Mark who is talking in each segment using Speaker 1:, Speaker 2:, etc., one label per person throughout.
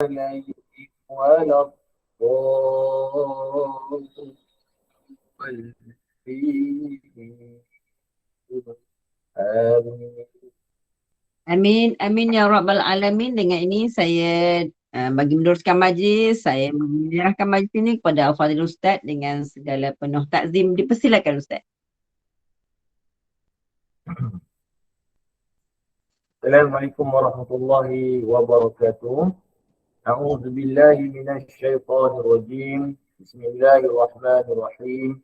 Speaker 1: عليهم ولا الضالين آمين.
Speaker 2: Amin, amin ya Rabbal Alamin. Dengan ini saya bagi meneruskan majlis, saya menyerahkan majlis ini kepada Al-Fadhil Ustaz dengan segala penuh takzim. Dipersilakan Ustaz.
Speaker 1: Assalamualaikum warahmatullahi wabarakatuh. أعوذ بالله من الشيطان الرجيم. بسم الله الرحمن الرحيم.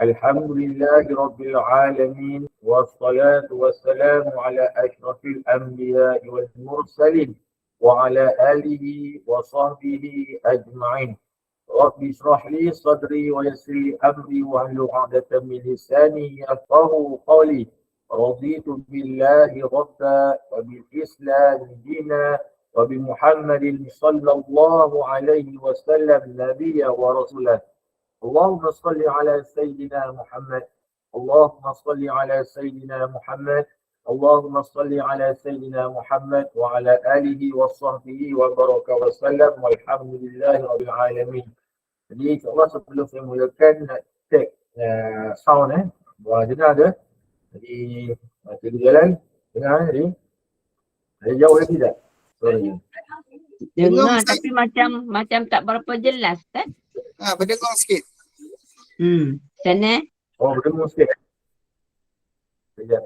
Speaker 1: الحمد لله رب العالمين والصلاة والسلام على أشرف الأنبياء والمرسلين وعلى آله وصحبه أجمعين. رب اشرح لي صدري ويسر لي أمري واحلل عقدة من لساني يفقهوا قولي. رضيت بالله ربا وبالإسلام دينا وبمحمد صلى الله عليه وسلم نبيا ورسولا. اللهم صل على سيدنا محمد. اللهم صل على سيدنا محمد. اللهم صل على سيدنا محمد وعلى آله وصحبه وبارك وسلم والحمد لله رب العالمين. Jadi insyaAllah sebelum saya mulakan nak check sound dengar ke? Jadi kita jalan dengar jadi ada jauh lagi tak? Suaranya.
Speaker 2: Dengar tapi macam tak berapa jelas kan?
Speaker 3: Berdengar sikit.
Speaker 2: Sana.
Speaker 1: Oh, berdengar sikit. Sekejap.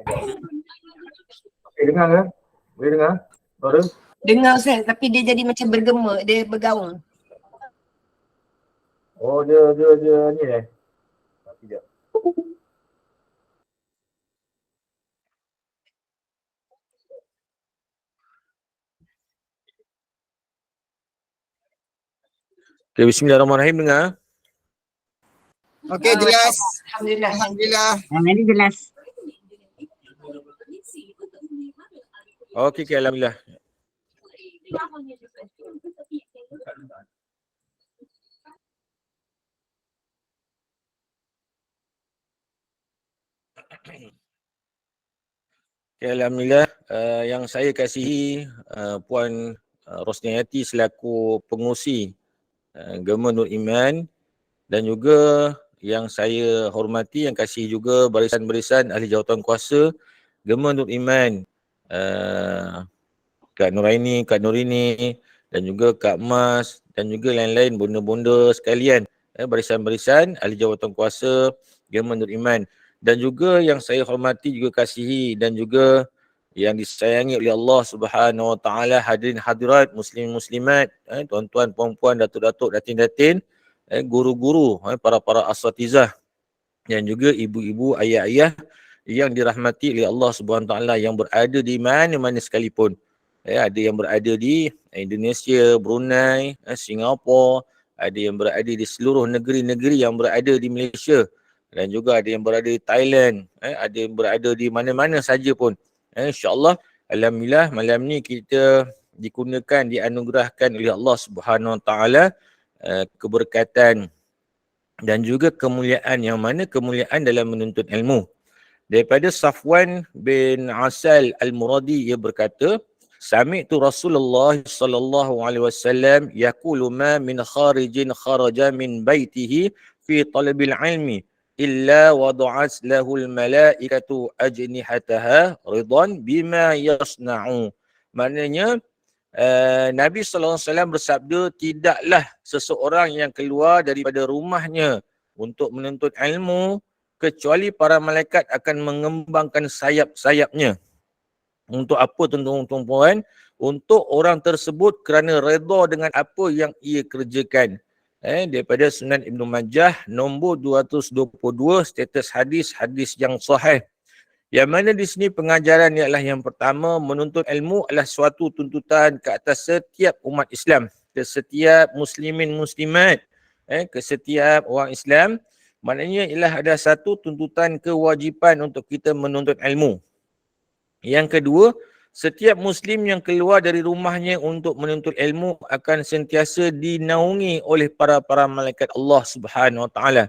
Speaker 1: Okay, dengar ke? Boleh dengar? Suara?
Speaker 3: Dengar Ustaz, tapi dia jadi macam bergema, dia bergaung.
Speaker 1: Oh, dia ni sekejap. Okay, bismillahirrahmanirrahim, dengar.
Speaker 3: Okey, jelas. Alhamdulillah. Alhamdulillah.
Speaker 2: Ini jelas.
Speaker 1: Okey, alhamdulillah. Okay, alhamdulillah, yang saya kasihi Puan Rosniati selaku pengurusi Gemma Nur Iman, dan juga yang saya hormati, yang kasihi juga barisan-barisan ahli jawatankuasa Gemma Nur Iman, Kak Nuraini, Kak Nurini, dan juga Kak Mas, dan juga lain-lain bonda-bonda sekalian, barisan-barisan ahli jawatankuasa Gemma Nur Iman. Dan juga yang saya hormati, juga kasihi, dan juga yang disayangi oleh Allah Subhanahu Wa Taala, hadirin hadirat, muslimin muslimat, tuan-tuan, puan-puan, datuk-datuk, datin-datin, guru-guru, para asatizah, dan juga ibu-ibu, ayah-ayah yang dirahmati oleh Allah Subhanahu Wa Taala, yang berada di mana-mana sekalipun. Ada yang berada di Indonesia, Brunei, Singapura, ada yang berada di seluruh negeri-negeri yang berada di Malaysia, dan juga ada yang berada di Thailand, ada yang berada di mana-mana saja pun. InsyaAllah, alhamdulillah, malam ni kita digunakan, dianugerahkan oleh Allah Subhanahu Wa Taala keberkatan dan juga kemuliaan, yang mana kemuliaan dalam menuntut ilmu. Daripada Safwan bin Asal Al-Muradi, ia berkata, Sami'tu Rasulullah sallallahu alaihi wasallam yaqulu ma min kharijin kharaja min baitihi fi talabil ilmi illa wadu'at lahul malaikatu ajnihataha ridan bima yasna'u. Maknanya Nabi SAW bersabda, tidaklah seseorang yang keluar daripada rumahnya untuk menuntut ilmu kecuali para malaikat akan mengembangkan sayap-sayapnya. Untuk apa, tuan-tuan? Untuk orang tersebut kerana redha dengan apa yang ia kerjakan. Daripada Sunan Ibn Majah nombor 222, status hadis yang sahih. Yang mana di sini pengajaran ialah yang pertama, menuntut ilmu adalah suatu tuntutan ke atas setiap umat Islam, ke setiap muslimin muslimat, ke setiap orang Islam. Maknanya ialah ada satu tuntutan kewajipan untuk kita menuntut ilmu. Yang kedua, setiap muslim yang keluar dari rumahnya untuk menuntut ilmu akan sentiasa dinaungi oleh para malaikat Allah Subhanahu Wa Taala.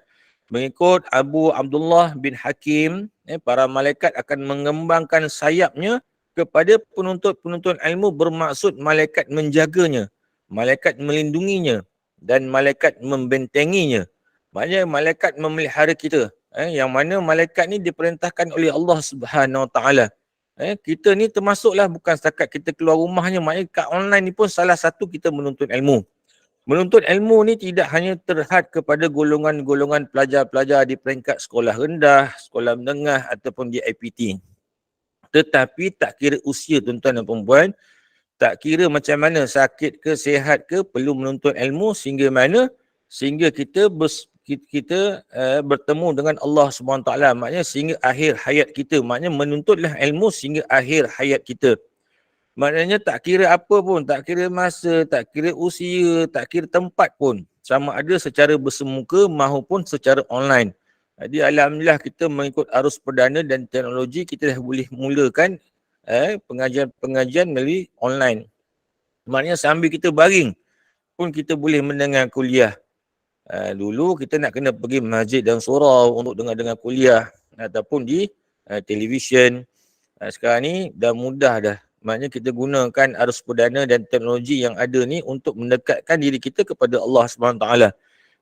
Speaker 1: Mengikut Abu Abdullah bin Hakim, para malaikat akan mengembangkan sayapnya kepada penuntut ilmu, bermaksud malaikat menjaganya. malaikat melindunginya dan malaikat membentenginya. Maknanya malaikat memelihara kita. Yang mana malaikat ni diperintahkan oleh Allah Subhanahu Wa Taala. Kita ni termasuklah bukan setakat kita keluar rumahnya. Maknanya kat online ni pun salah satu kita menuntut ilmu. Menuntut ilmu ni tidak hanya terhad kepada golongan-golongan pelajar-pelajar di peringkat sekolah rendah, sekolah menengah ataupun di IPT. Tetapi tak kira usia tuan-tuan dan perempuan, tak kira macam mana sakit ke sihat ke, perlu menuntut ilmu sehingga mana? Sehingga kita bertemu dengan Allah SWT. Maknanya sehingga akhir hayat kita. Maknanya menuntutlah ilmu sehingga akhir hayat kita. Maknanya tak kira apa pun, tak kira masa, tak kira usia, tak kira tempat pun. Sama ada secara bersemuka maupun secara online. Jadi alhamdulillah kita mengikut arus perdana dan teknologi, kita dah boleh mulakan pengajian-pengajian melalui online. Maknanya sambil kita baring pun kita boleh mendengar kuliah. Dulu kita nak kena pergi masjid dan surau untuk dengar-dengar kuliah ataupun di televisyen. Sekarang ni dah mudah dah. Maknanya kita gunakan arus perdana dan teknologi yang ada ni untuk mendekatkan diri kita kepada Allah SWT.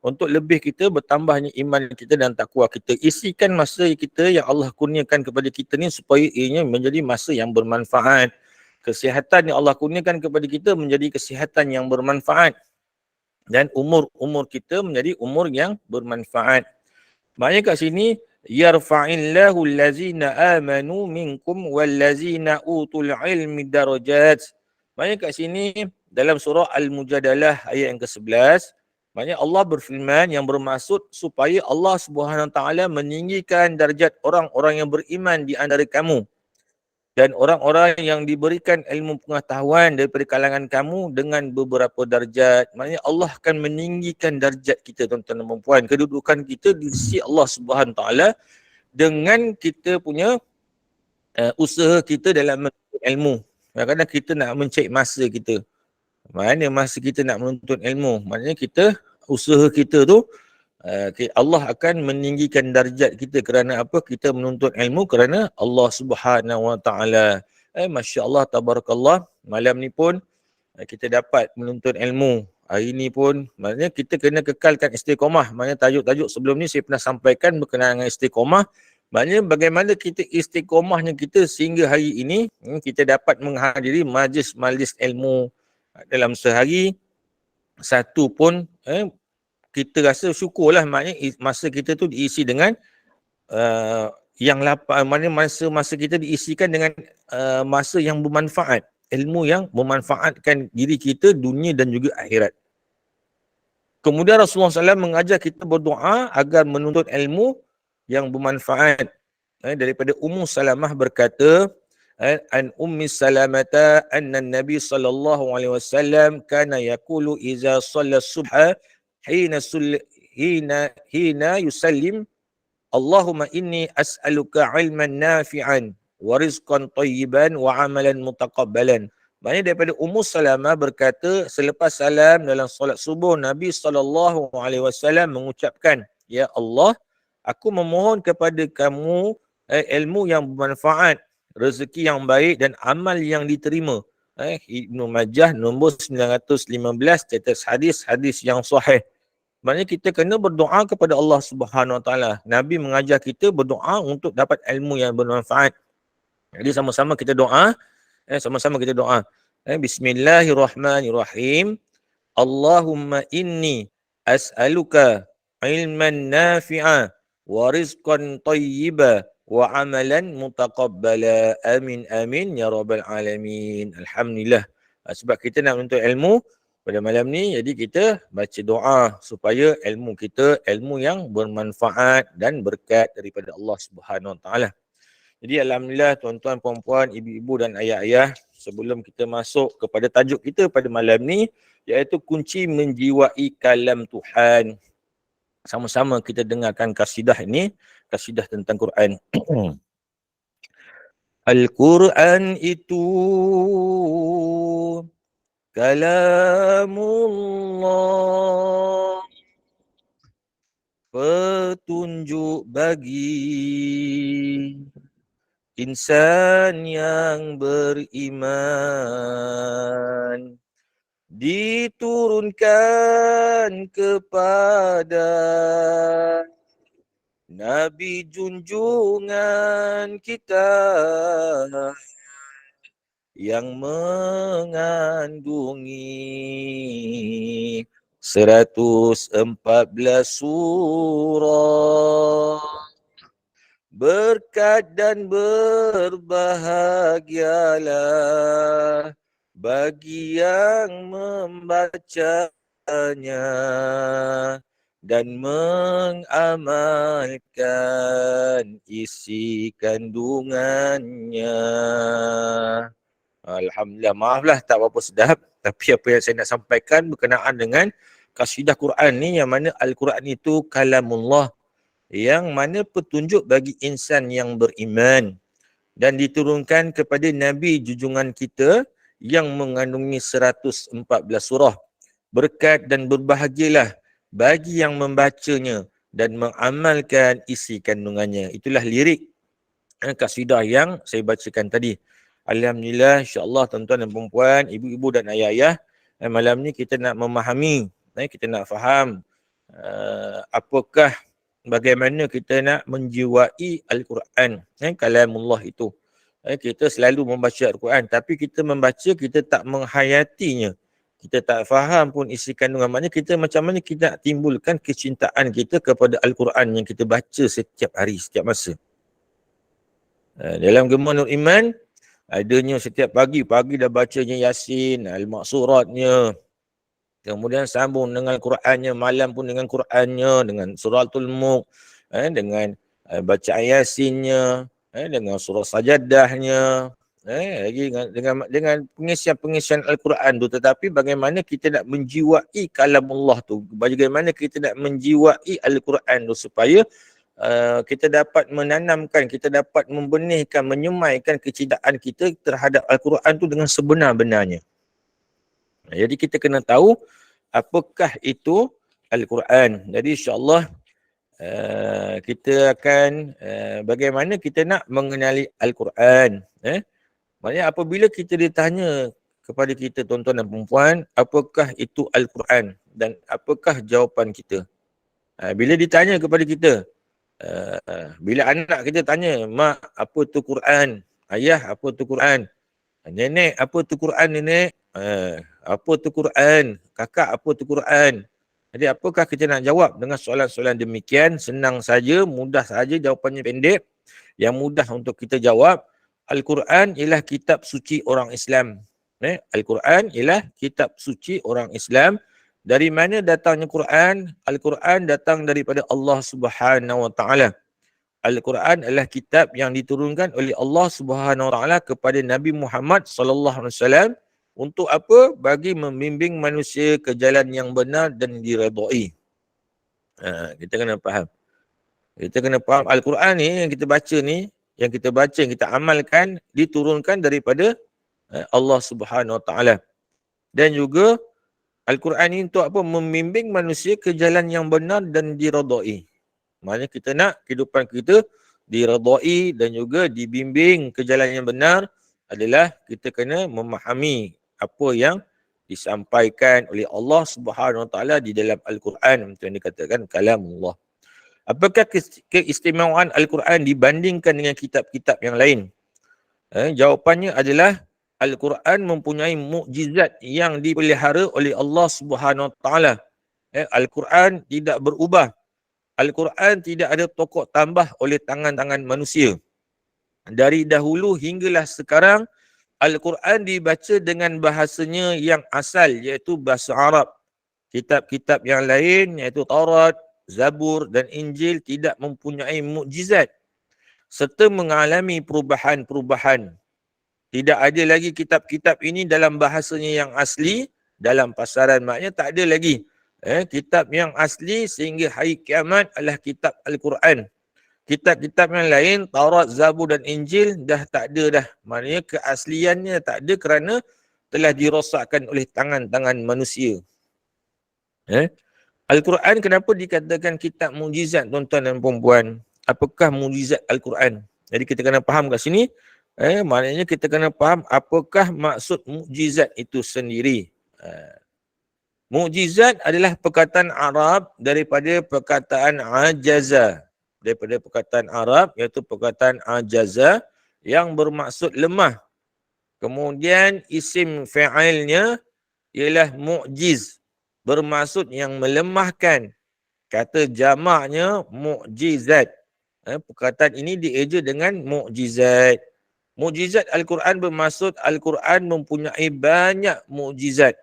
Speaker 1: Untuk lebih kita bertambahnya iman kita dan takwa kita. Isikan masa kita yang Allah kurniakan kepada kita ni supaya ianya menjadi masa yang bermanfaat. Kesihatan yang Allah kurniakan kepada kita menjadi kesihatan yang bermanfaat. Dan umur kita menjadi umur yang bermanfaat. Maknanya kat sini, yarfa'illahu allazina amanu minkum wallazina utul ilmi darajat. Maknanya kat sini, dalam surah Al-Mujadalah ayat yang ke-11, maknanya Allah berfirman yang bermaksud supaya Allah Subhanahu Wa Taala meninggikan darjat orang-orang yang beriman di antara kamu. Dan orang-orang yang diberikan ilmu pengetahuan daripada kalangan kamu dengan beberapa darjat. Maknanya Allah akan meninggikan darjat kita tuan-tuan dan puan. Kedudukan kita di sisi Allah Subhanahu Taala dengan kita punya usaha kita dalam menuntut ilmu. Kadang-kadang kita nak mencari masa kita. Mana masa kita nak menuntut ilmu? Maknanya kita, usaha kita tu, Allah akan meninggikan darjat kita kerana apa? Kita menuntut ilmu kerana Allah Subhanahu Wa Taala. Masya Allah, tabarakallah. Malam ni pun kita dapat menuntut ilmu. Hari ni pun, maknanya kita kena kekalkan istiqamah. Maknanya tajuk-tajuk sebelum ni saya pernah sampaikan berkenaan dengan istiqamah. Maknanya bagaimana kita istiqamahnya kita sehingga hari ini kita dapat menghadiri majlis-majlis ilmu dalam sehari satu pun. Kita rasa syukurlah, maknanya masa kita tu diisi dengan masa kita diisikan dengan masa yang bermanfaat, ilmu yang memanfaatkan diri kita dunia dan juga akhirat. Kemudian Rasulullah SAW mengajar kita berdoa agar menuntut ilmu yang bermanfaat. Daripada Ummu Salamah berkata, an Ummi Salamata anna Nabi sallallahu alaihi wasallam kana yaqulu iza shalla subha hina yusallim Allahumma inni as'aluka ilman nafi'an wa rizqan tayyiban wa amalan mutaqabbalan. Maknanya daripada Ummu Salamah berkata selepas salam dalam solat subuh Nabi sallallahu alaihi wasallam mengucapkan, ya Allah, aku memohon kepada kamu ilmu yang bermanfaat, rezeki yang baik dan amal yang diterima. Ibnu Majah nombor 915 tetes hadis yang sahih. Maknanya kita kena berdoa kepada Allah Subhanahu Wa Taala. Nabi mengajar kita berdoa untuk dapat ilmu yang bermanfaat. Jadi sama-sama kita doa. Bismillahirrahmanirrahim. Allahumma inni as'aluka ilman nafi'a wa rizqan tayyiba wa amalan mutaqabbala. Amin amin ya rabbal alamin. Alhamdulillah. Sebab kita nak menuntut ilmu pada malam ni, jadi kita baca doa supaya ilmu kita ilmu yang bermanfaat dan berkat daripada Allah Subhanahu Wa Taala. Jadi alhamdulillah tuan-tuan, puan-puan, ibu-ibu dan ayah-ayah, sebelum kita masuk kepada tajuk kita pada malam ni, iaitu kunci menjiwai kalam Tuhan. Sama-sama kita dengarkan kasidah ini, kasidah tentang Quran. Al-Quran itu kalamullah, petunjuk bagi insan yang beriman. diturunkan kepada Nabi junjungan kita yang mengandungi 114 surah. Berkat dan berbahagialah bagi yang membacanya dan mengamalkan isi kandungannya. Alhamdulillah, maaflah tak berapa sedap, tapi apa yang saya nak sampaikan berkenaan dengan kasidah Quran ni, yang mana Al-Quran itu kalamullah, yang mana petunjuk bagi insan yang beriman dan diturunkan kepada Nabi junjungan kita yang mengandungi 114 surah. Berkat dan berbahagialah bagi yang membacanya dan mengamalkan isi kandungannya. Itulah lirik kasidah yang saya bacakan tadi. Alhamdulillah, insya-Allah tuan-tuan dan puan-puan, ibu-ibu dan ayah-ayah, malam ni kita nak memahami, kita nak faham apakah, bagaimana kita nak menjiwai Al-Quran, kalamullah itu. Kita selalu membaca Al-Quran, tapi kita membaca, kita tak menghayatinya. Kita tak faham pun isi kandungan. Maknanya kita macam mana kita nak timbulkan kecintaan kita kepada Al-Quran yang kita baca setiap hari, setiap masa. Dalam Gemah Nur Iman, adanya setiap pagi dah bacanya Yasin, Al-Maqsuratnya. Kemudian sambung dengan Qurannya, malam pun dengan Qurannya, dengan Suratul Mulk, dengan bacaan Yasinnya, dengan surah Sajadahnya, lagi dengan pengisian Al-Quran tu. Tetapi bagaimana kita nak menjiwai kalamullah tu, bagaimana kita nak menjiwai Al-Quran tu supaya kita dapat menanamkan, kita dapat membenihkan, menyemaikan kecintaan kita terhadap Al-Quran tu dengan sebenar-benarnya. Jadi kita kena tahu apakah itu Al-Quran. Jadi insya-Allah kita akan bagaimana kita nak mengenali Al-Quran. Maksudnya apabila kita ditanya kepada kita tuan-tuan dan puan-puan, apakah itu Al-Quran dan apakah jawapan kita? Bila ditanya kepada kita, bila anak kita tanya, mak apa tu Quran? Ayah apa tu Quran? Nenek apa tu Quran nenek? Apa tu Quran? Kakak apa tu Quran? Jadi apakah kita nak jawab dengan soalan-soalan demikian? Senang saja, mudah saja, jawapannya pendek. Yang mudah untuk kita jawab, Al-Quran ialah kitab suci orang Islam. Al-Quran ialah kitab suci orang Islam. Dari mana datangnya Quran? Al-Quran datang daripada Allah Subhanahu Wa Taala. Al-Quran adalah kitab yang diturunkan oleh Allah Subhanahu Wa Taala kepada Nabi Muhammad sallallahu alaihi wasallam untuk apa? Bagi membimbing manusia ke jalan yang benar dan diredai. Kita kena faham. Kita kena faham Al-Quran ni yang kita baca ni, yang kita baca, yang kita amalkan, diturunkan daripada Allah Subhanahu Wa Taala. Dan juga Al-Quran ini untuk apa? Membimbing manusia ke jalan yang benar dan diredai. Maknanya kita nak kehidupan kita diredai dan juga dibimbing ke jalan yang benar adalah kita kena memahami apa yang disampaikan oleh Allah Subhanahu Wa Taala di dalam Al-Quran. Itu yang dikatakan kalamullah. Apakah keistimewaan Al-Quran dibandingkan dengan kitab-kitab yang lain? Jawapannya adalah Al-Quran mempunyai mukjizat yang dipelihara oleh Allah Subhanahu Wa Taala. Al-Quran tidak berubah. Al-Quran tidak ada pokok tambah oleh tangan-tangan manusia. Dari dahulu hinggalah sekarang, Al-Quran dibaca dengan bahasanya yang asal, iaitu bahasa Arab. Kitab-kitab yang lain, iaitu Taurat, Zabur dan Injil tidak mempunyai mukjizat serta mengalami perubahan-perubahan. Tidak ada lagi kitab-kitab ini dalam bahasanya yang asli, dalam pasaran, maknanya tak ada lagi. Kitab yang asli sehingga hari kiamat adalah kitab Al-Quran. Kitab-kitab yang lain, Taurat, Zabur dan Injil dah tak ada dah. Maknanya keasliannya tak ada kerana telah dirosakkan oleh tangan-tangan manusia. Al-Quran kenapa dikatakan kitab mukjizat tuan-tuan dan puan-puan? Apakah mukjizat Al-Quran? Jadi kita kena faham kat sini. Maknanya kita kena faham apakah maksud mukjizat itu sendiri. Mukjizat adalah perkataan Arab daripada perkataan ajaza. Daripada perkataan Arab iaitu perkataan ajaza yang bermaksud lemah. Kemudian isim fa'ilnya ialah mu'jiz. Bermaksud yang melemahkan. Kata jamaknya mu'jizat. Perkataan ini dieja dengan mukjizat. Mukjizat Al-Quran bermaksud Al-Quran mempunyai banyak mukjizat.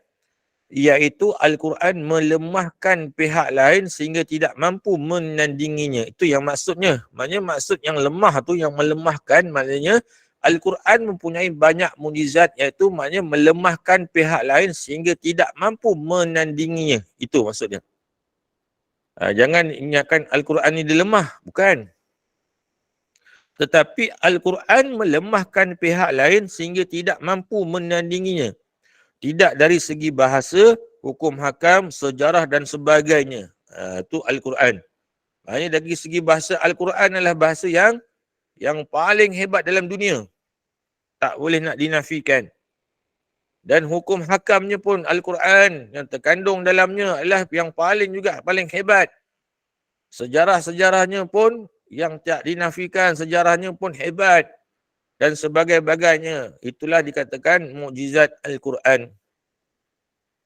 Speaker 1: Iaitu Al-Quran melemahkan pihak lain sehingga tidak mampu menandinginya. Itu yang maksudnya. Maknanya maksud yang lemah tu, yang melemahkan, maknanya Al-Quran mempunyai banyak mukjizat, iaitu maknanya melemahkan pihak lain sehingga tidak mampu menandinginya. Itu maksudnya. Jangan ingatkan Al-Quran ni dia lemah. Bukan. Tetapi Al-Quran melemahkan pihak lain sehingga tidak mampu menandinginya. Tidak dari segi bahasa, hukum hakam, sejarah dan sebagainya. Itu Al-Quran. Maknanya dari segi bahasa, Al-Quran adalah bahasa yang paling hebat dalam dunia. Tak boleh nak dinafikan. Dan hukum hakamnya pun Al-Quran yang terkandung dalamnya adalah yang paling juga, paling hebat. Sejarah-sejarahnya pun yang tak dinafikan, sejarahnya pun hebat. Dan sebagainya. Itulah dikatakan mukjizat Al-Quran.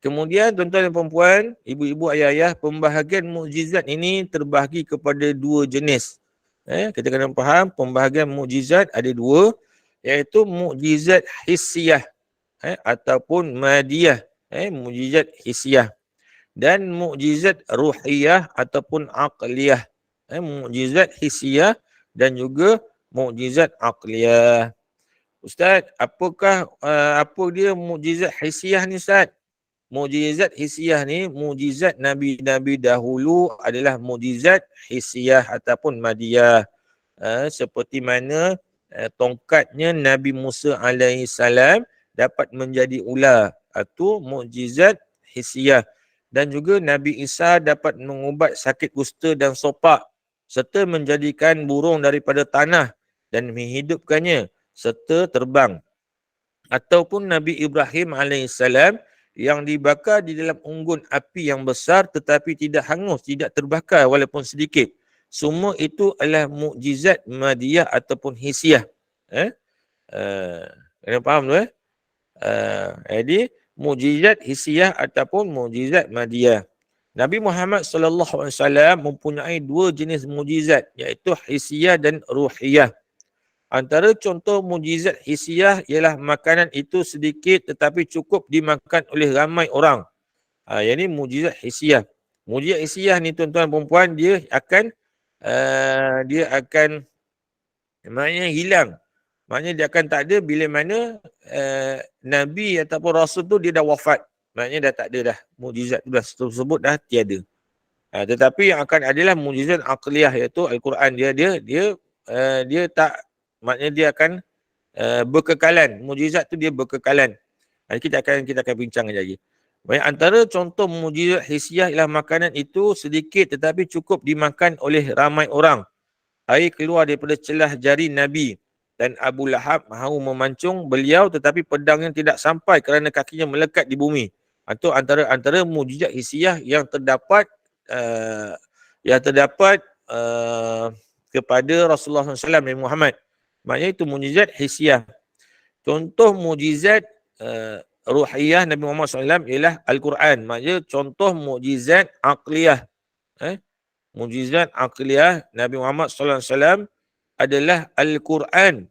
Speaker 1: Kemudian tuan-tuan dan puan-puan, ibu-ibu, ayah-ayah, pembahagian mukjizat ini terbahagi kepada dua jenis. Kita kena faham pembahagian mukjizat ada dua, iaitu mukjizat hissiyah ataupun madiyah. Mukjizat hissiyah. Dan mukjizat ruhiyah ataupun aqliyah. Mukjizat hissiyah dan juga mukjizat aqliyah. Ustaz, apa dia mukjizat hissiyah ni Ustaz? Mukjizat hissiyah ni, mukjizat Nabi-Nabi dahulu adalah mukjizat hissiyah ataupun madiyah. Seperti mana tongkatnya Nabi Musa alaihissalam dapat menjadi ular. Itu mukjizat hissiyah. Dan juga Nabi Isa dapat mengubat sakit kusta dan sopak serta menjadikan burung daripada tanah dan menghidupkannya serta terbang. Ataupun Nabi Ibrahim alaihissalam yang dibakar di dalam unggun api yang besar tetapi tidak hangus, tidak terbakar walaupun sedikit. Semua itu adalah mukjizat madiyah ataupun hissiyah. Kena faham tu jadi mukjizat hissiyah ataupun mukjizat madiyah. Nabi Muhammad SAW mempunyai dua jenis mukjizat, iaitu hissiyah dan ruhiyah. Antara contoh mukjizat hissiyah ialah makanan itu sedikit tetapi cukup dimakan oleh ramai orang. Yang ini mukjizat hissiyah. Mukjizat hissiyah ni tuan-tuan dan puan-puan, dia akan maknanya hilang. Maknanya dia akan tak ada bila mana Nabi ataupun Rasul tu dia dah wafat. Maknanya dah tak ada dah. Mukjizat tu dah tersebut dah tiada. Tetapi yang akan adalah mukjizat aqliyah, iaitu Al-Quran. Dia tak, maknanya dia akan berkekalan. Mukjizat tu dia berkekalan. Kita akan bincang lagi. Baik, antara contoh mukjizat hissiyah ialah makanan itu sedikit tetapi cukup dimakan oleh ramai orang. Air keluar daripada celah jari Nabi. Dan Abu Lahab mahu memancung beliau tetapi pedangnya tidak sampai kerana kakinya melekat di bumi. Itu antara mukjizat hissiyah yang terdapat kepada Rasulullah SAW Nabi Muhammad. Maknanya itu mukjizat hissiyah. Contoh mukjizat ruhiyah Nabi Muhammad SAW ialah Al-Quran. Maknanya contoh mukjizat aqliyah. Mukjizat aqliyah Nabi Muhammad SAW adalah Al-Quran.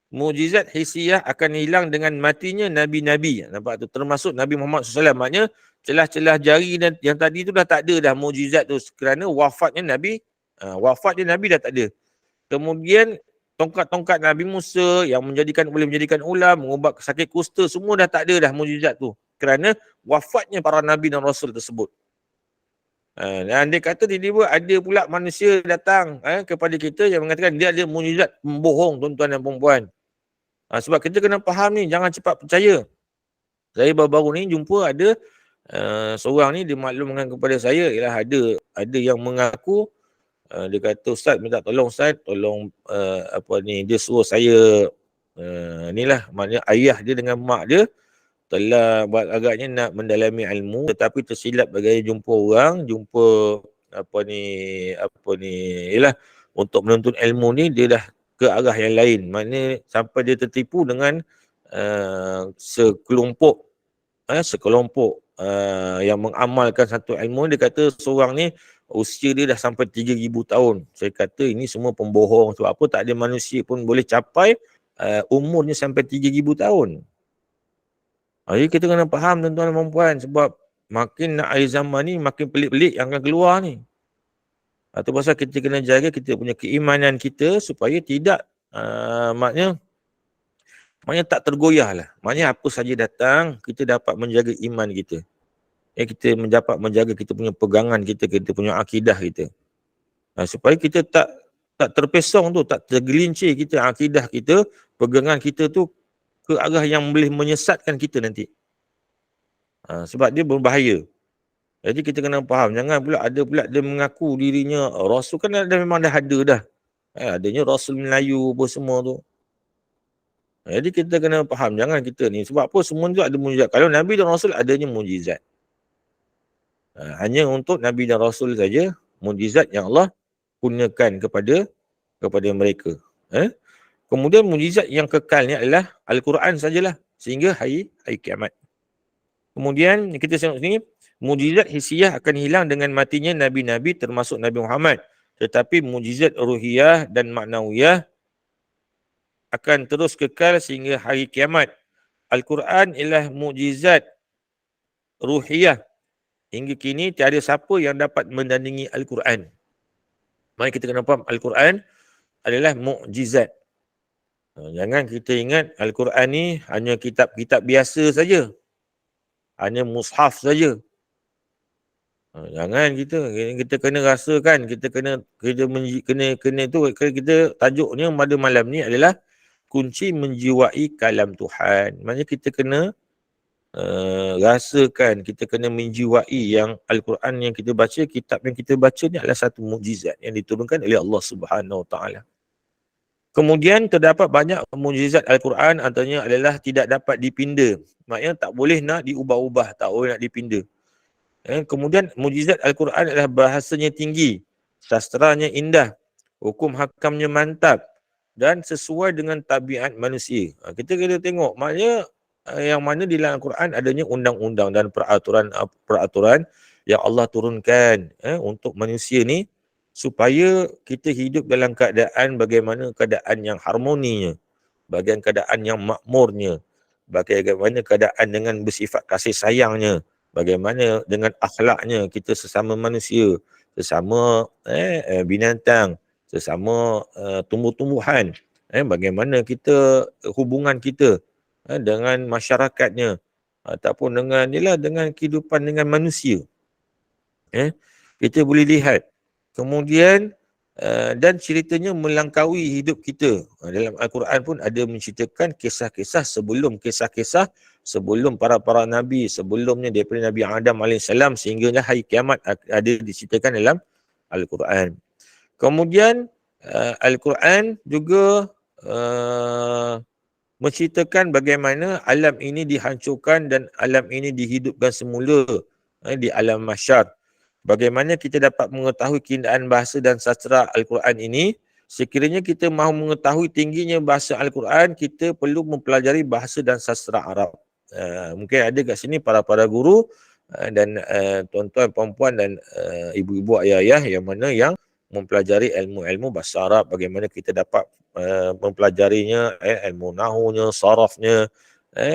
Speaker 1: Mukjizat hissiyah akan hilang dengan matinya Nabi-Nabi. Nampak tu? Termasuk Nabi Muhammad SAW. Maknanya celah-celah jari dan yang tadi tu dah tak ada dah mukjizat tu. Kerana wafatnya Nabi. Wafatnya Nabi dah tak ada. Kemudian tongkat-tongkat Nabi Musa yang boleh menjadikan ular, mengubat sakit kusta, semua dah tak ada dah mukjizat tu. Kerana wafatnya para Nabi dan Rasul tersebut. Dan dia kata tiba-tiba ada pula manusia datang kepada kita yang mengatakan dia ada mukjizat membohong, tuan-tuan dan puan-puan. Sebab kita kena faham ni, jangan cepat percaya. Saya baru-baru ni jumpa ada seorang ni, dia maklumkan kepada saya ialah ada yang mengaku dia kata, Ustaz minta tolong Ustaz, tolong dia suruh saya inilah, maknanya ayah dia dengan mak dia telah buat agaknya nak mendalami ilmu tetapi tersilap bagi jumpa orang, jumpa apa ni ialah untuk menuntut ilmu ni dia dah ke arah yang lain. Maknanya sampai dia tertipu dengan sekelompok yang mengamalkan satu ilmu. Dia kata seorang ni usia dia dah sampai 3,000 tahun. Saya kata ini semua pembohong. Sebab apa? Tak ada manusia pun boleh capai umurnya sampai 3,000 tahun. Jadi kita kena faham tuan-tuan dan puan, sebab makin nak akhir zaman ni makin pelik-pelik yang akan keluar ni. Itu pasal kita kena jaga kita punya keimanan kita supaya tidak maknanya tak tergoyah lah. Maknanya apa saja datang, kita dapat menjaga iman kita. Kita dapat menjaga kita punya pegangan kita punya akidah kita. Supaya kita tak terpesong tu, tak tergelincir kita akidah kita, pegangan kita tu ke arah yang boleh menyesatkan kita nanti. Sebab dia berbahaya. Jadi kita kena faham, jangan pula ada pula dia mengaku dirinya Rasul, kan memang dah ada dah. Adanya Rasul Melayu apa semua tu. Jadi kita kena faham, jangan kita ni. Sebab apa? Semua tu ada mujizat. Kalau Nabi dan Rasul adanya mujizat. Hanya untuk Nabi dan Rasul saja mujizat yang Allah kurniakan kepada mereka. Kemudian mujizat yang kekal ni adalah Al-Quran sajalah sehingga hari kiamat. Kemudian kita tengok sini, mujizat hisiah akan hilang dengan matinya Nabi-Nabi termasuk Nabi Muhammad. Tetapi mujizat ruhiyah dan maknawiyah akan terus kekal sehingga hari kiamat. Al-Quran ialah mujizat ruhiyah. Hingga kini tiada siapa yang dapat mendandingi Al-Quran. Mari kita kena faham, Al-Quran adalah mukjizat. Jangan kita ingat Al-Quran ni hanya kitab-kitab biasa saja. Hanya mushaf saja. Jangan kita kena rasakan, kita kena tu, kita tajuknya pada malam ni adalah kunci menjiwai kalam Tuhan. Maksudnya kita kena rasakan, kita kena menjiwai yang Al-Quran yang kita baca, kitab yang kita baca ni adalah satu mukjizat yang diturunkan oleh Allah Subhanahu Wa Taala. Kemudian terdapat banyak mukjizat Al-Quran, antaranya adalah tidak dapat dipinda. Maknanya tak boleh nak diubah-ubah, tak boleh nak dipinda. Kemudian mukjizat Al-Quran adalah bahasanya tinggi, sastranya indah, hukum hakamnya mantap dan sesuai dengan tabiat manusia. Kita kena tengok, maknanya yang mana di dalam Al-Quran adanya undang-undang dan peraturan yang Allah turunkan untuk manusia ni, supaya kita hidup dalam keadaan bagaimana keadaan yang harmoninya, bagaimana keadaan yang makmurnya, bagaimana keadaan dengan bersifat kasih sayangnya, bagaimana dengan akhlaknya kita sesama manusia, sesama binatang, sesama tumbuh-tumbuhan, bagaimana kita hubungan kita dengan masyarakatnya ataupun dengan kehidupan dengan manusia. Kita boleh lihat. Kemudian dan ceritanya melangkaui hidup kita. Dalam Al-Quran pun ada menceritakan kisah-kisah sebelum para nabi sebelumnya, daripada Nabi Adam AS sehinggalah hari kiamat ada diceritakan dalam Al-Quran. Kemudian Al-Quran juga menceritakan bagaimana alam ini dihancurkan dan alam ini dihidupkan semula di alam mahsyar. Bagaimana kita dapat mengetahui keindahan bahasa dan sastra Al-Quran ini? Sekiranya kita mahu mengetahui tingginya bahasa Al-Quran, kita perlu mempelajari bahasa dan sastra Arab. Mungkin ada kat sini para guru dan tuan-tuan, puan-puan dan ibu-ibu, ayah-ayah yang mana yang mempelajari ilmu-ilmu bahasa Arab, bagaimana kita dapat mempelajarinya, ilmu nahunya, sarafnya,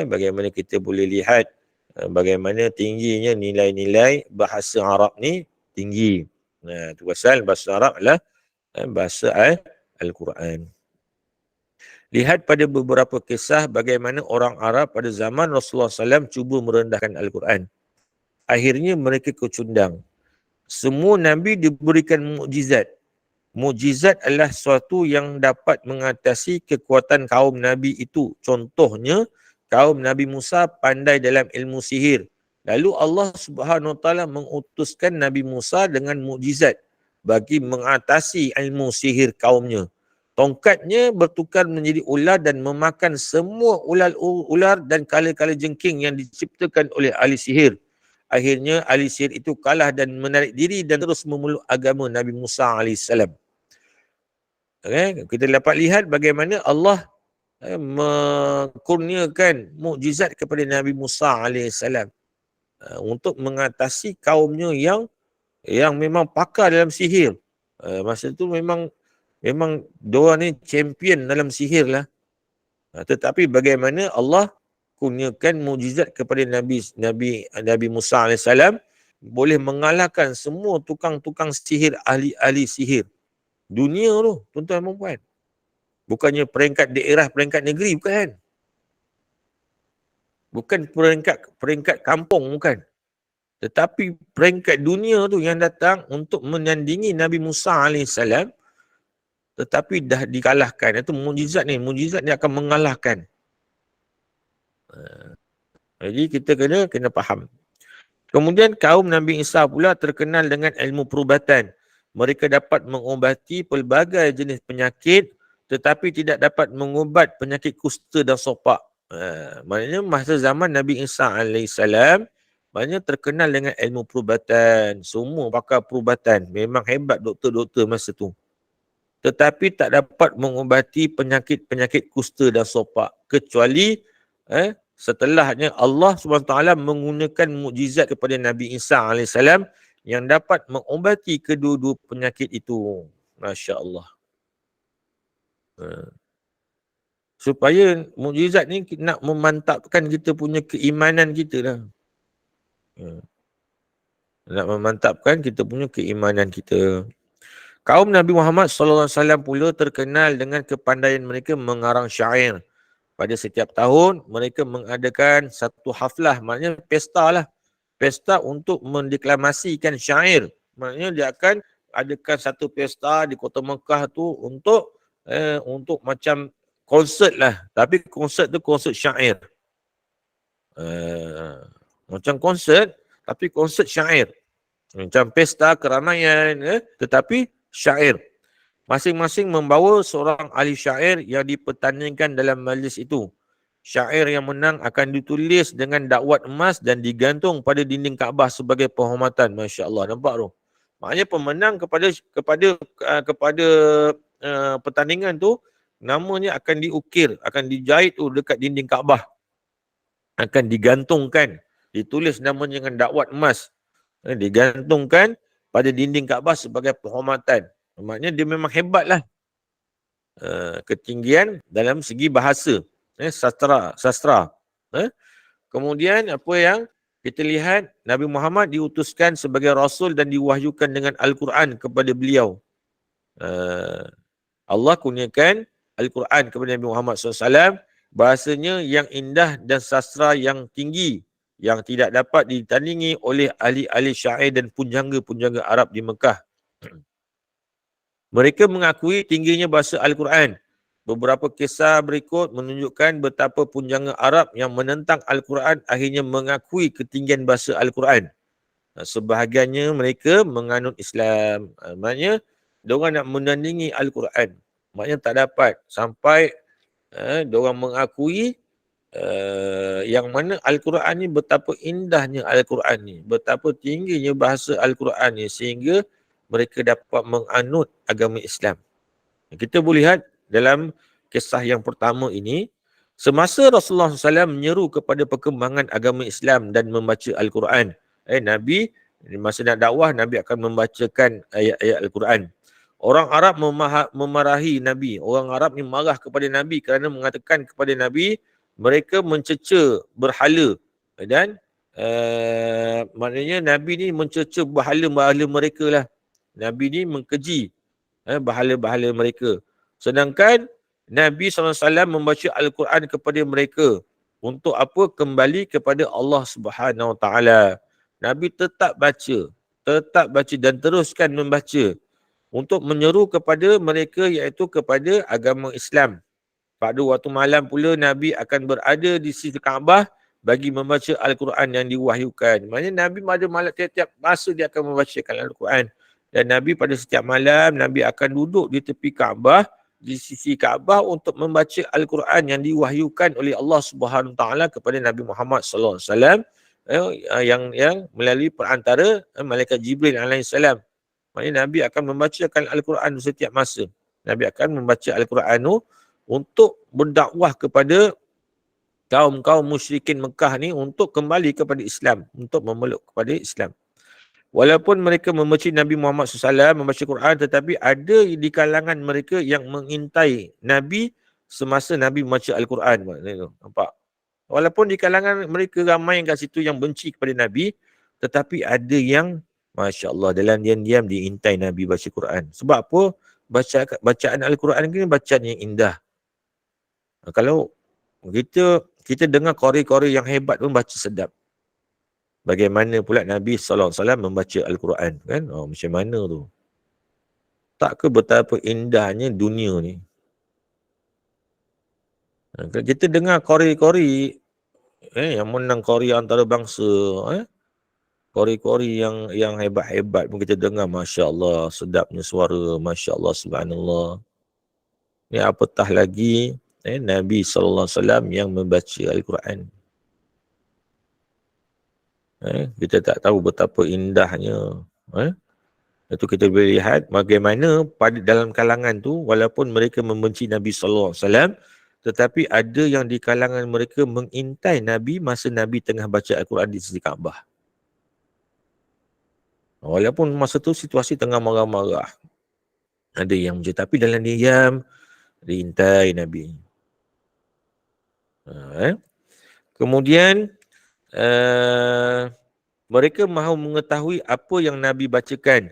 Speaker 1: bagaimana kita boleh lihat bagaimana tingginya nilai-nilai bahasa Arab ni tinggi. Itu pasal bahasa Arab adalah bahasa Al-Quran. Lihat pada beberapa kisah bagaimana orang Arab pada zaman Rasulullah SAW cuba merendahkan Al-Quran. Akhirnya mereka kecundang. Semua Nabi diberikan mukjizat. Mukjizat adalah sesuatu yang dapat mengatasi kekuatan kaum Nabi itu. Contohnya, kaum Nabi Musa pandai dalam ilmu sihir. Lalu Allah Subhanahu Wa Taala mengutuskan Nabi Musa dengan mukjizat bagi mengatasi ilmu sihir kaumnya. Tongkatnya bertukar menjadi ular dan memakan semua ular dan kala-kala jengking yang diciptakan oleh ahli sihir. Akhirnya ahli sihir itu kalah dan menarik diri dan terus memeluk agama Nabi Musa AS. Okay? Kita dapat lihat bagaimana Allah mengkurniakan mukjizat kepada Nabi Musa AS untuk mengatasi kaumnya yang memang pakar dalam sihir. Masa tu memang diorang ni champion dalam sihir lah. Tetapi bagaimana Allah kurniakan mukjizat kepada Nabi Musa AS boleh mengalahkan semua tukang-tukang sihir, ahli-ahli sihir dunia tu, tuan-tuan dan puan. Bukannya peringkat daerah, peringkat negeri, bukan. Bukan peringkat kampung, bukan. Tetapi peringkat dunia tu yang datang untuk menandingi Nabi Musa AS, tetapi dah dikalahkan. Itu mukjizat ni akan mengalahkan. Jadi kita kena faham. Kemudian kaum Nabi Isa pula terkenal dengan ilmu perubatan. Mereka dapat mengobati pelbagai jenis penyakit tetapi tidak dapat mengubat penyakit kusta dan sopak. Maknanya masa zaman Nabi Isa AS, maknanya terkenal dengan ilmu perubatan. Semua pakar perubatan. Memang hebat doktor-doktor masa tu. Tetapi tak dapat mengubati penyakit-penyakit kusta dan sopak. Kecuali setelahnya Allah SWT menggunakan mukjizat kepada Nabi Isa AS yang dapat mengubati kedua-dua penyakit itu. Masya Allah. Supaya mukjizat ni nak memantapkan kita punya keimanan kita lah. Nak memantapkan kita punya keimanan kita. Kaum Nabi Muhammad SAW pula terkenal dengan kepandaian mereka mengarang syair. Pada setiap tahun, mereka mengadakan satu haflah, maknanya pesta lah. Pesta untuk mendeklamasikan syair. Maknanya dia akan adakan satu pesta di kota Mekah tu untuk macam konsert lah. Tapi konsert tu konsert syair. Macam konsert, tapi konsert syair. Macam pesta keramaian, tetapi syair. Masing-masing membawa seorang ahli syair yang dipertandingkan dalam majlis itu. Syair yang menang akan ditulis dengan dakwat emas dan digantung pada dinding Kaabah sebagai penghormatan. Masya Allah, nampak tu? Maknanya pemenang kepada pertandingan tu, namanya akan diukir, akan dijahit tu dekat dinding Kaabah. Akan digantungkan, ditulis namanya dengan dakwat emas. Digantungkan pada dinding Kaabah sebagai penghormatan. Maknanya dia memang hebat lah. Ketinggian dalam segi bahasa. Sastra. Kemudian apa yang kita lihat, Nabi Muhammad diutuskan sebagai Rasul dan diwahyukan dengan Al-Quran kepada beliau. Allah kurniakan Al-Quran kepada Nabi Muhammad SAW. Bahasanya yang indah dan sastra yang tinggi, yang tidak dapat ditandingi oleh ahli-ahli syair dan punjangga-punjangga Arab di Mekah. Mereka mengakui tingginya bahasa Al-Quran. Beberapa kisah berikut menunjukkan betapa punjangga Arab yang menentang Al-Quran akhirnya mengakui ketinggian bahasa Al-Quran. Sebahagiannya mereka menganut Islam. Maknanya, diorang nak menandingi Al-Quran. Maknanya tak dapat sampai diorang mengakui yang mana Al-Quran ni betapa indahnya Al-Quran ni. Betapa tingginya bahasa Al-Quran ni sehingga mereka dapat menganut agama Islam. Kita boleh lihat dalam kisah yang pertama ini, semasa Rasulullah SAW menyeru kepada perkembangan agama Islam dan membaca Al-Quran. Nabi, masa nak dakwah, Nabi akan membacakan ayat-ayat Al-Quran. Orang Arab memarahi Nabi. Orang Arab ni marah kepada Nabi kerana mengatakan kepada Nabi, mereka mencerca berhala. Dan maknanya Nabi ni mencerca berhala-berhala mereka lah. Nabi ni mengkeji bahala-bahala mereka. Sedangkan Nabi SAW membaca Al-Quran kepada mereka. Untuk apa? Kembali kepada Allah Subhanahu Wa Taala. Nabi tetap baca dan teruskan membaca. Untuk menyeru kepada mereka iaitu kepada agama Islam. Pada waktu malam pula Nabi akan berada di sisi Kaabah bagi membaca Al-Quran yang diwahyukan. Maksudnya Nabi pada malam tiap-tiap masa dia akan membacakan Al-Quran. Dan Nabi pada setiap malam Nabi akan duduk di tepi Kaabah di sisi Kaabah untuk membaca Al-Quran yang diwahyukan oleh Allah Subhanahu Taala kepada Nabi Muhammad sallallahu alaihi wasallam, yang melalui perantara malaikat Jibril alaihi salam. Maknanya Nabi akan membacakan Al-Quran setiap masa. Nabi akan membaca Al-Quran tu untuk berdakwah kepada kaum-kaum musyrikin Mekah ni untuk kembali kepada Islam, untuk memeluk kepada Islam. Walaupun mereka membenci Nabi Muhammad SAW, membaca Quran, tetapi ada di kalangan mereka yang mengintai Nabi semasa Nabi membaca Al-Quran. Nampak? Walaupun di kalangan mereka ramai yang kat situ yang benci kepada Nabi, tetapi ada yang, Masya Allah, dalam diam-diam diintai Nabi baca Quran. Sebab apa? Bacaan Al-Quran ni bacaan yang indah. Kalau kita dengar qari-qari yang hebat pun baca sedap. Bagaimana pula Nabi SAW membaca Al-Quran, kan? Macam mana tu? Tak ke betapa indahnya dunia ni? Kalau kita dengar qari-qari yang menang qari antarabangsa, qari-qari yang hebat-hebat pun kita dengar, Masya Allah, sedapnya suara, Masya Allah, Subhanallah. Ni apatah lagi Nabi SAW yang membaca Al-Quran. Kita tak tahu betapa indahnya. Itu kita boleh lihat bagaimana pada dalam kalangan tu, walaupun mereka membenci Nabi SAW, tetapi ada yang di kalangan mereka mengintai Nabi masa Nabi tengah baca Al-Quran di sisi Kaabah. Walaupun masa tu situasi tengah marah-marah. Ada yang macam, tapi dalam diam, diintai Nabi. Kemudian, mereka mahu mengetahui apa yang Nabi bacakan.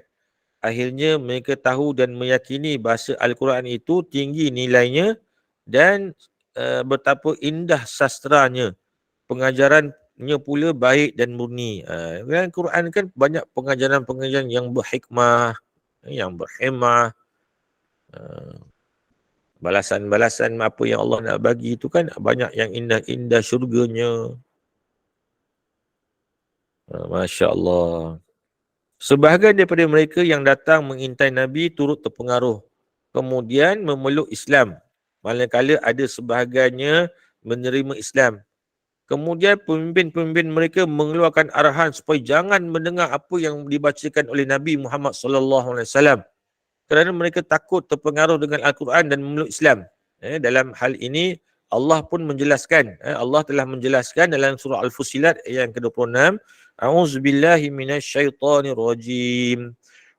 Speaker 1: Akhirnya mereka tahu dan meyakini bahawa Al-Quran itu tinggi nilainya dan betapa indah sastranya. Pengajarannya pula baik dan murni. Al-Quran kan banyak pengajaran-pengajaran yang berhikmah, yang berhemah. Balasan-balasan apa yang Allah nak bagi itu kan banyak yang indah-indah syurganya. Masya Allah. Sebahagian daripada mereka yang datang mengintai Nabi turut terpengaruh. Kemudian memeluk Islam. Manakala ada sebahagiannya menerima Islam. Kemudian pemimpin-pemimpin mereka mengeluarkan arahan supaya jangan mendengar apa yang dibacakan oleh Nabi Muhammad SAW. Kerana mereka takut terpengaruh dengan Al-Quran dan memeluk Islam. Dalam hal ini Allah pun menjelaskan. Allah telah menjelaskan dalam surah Al-Fusilat ayat yang ke-26. A'udzubillahi minasyaitanirrajim.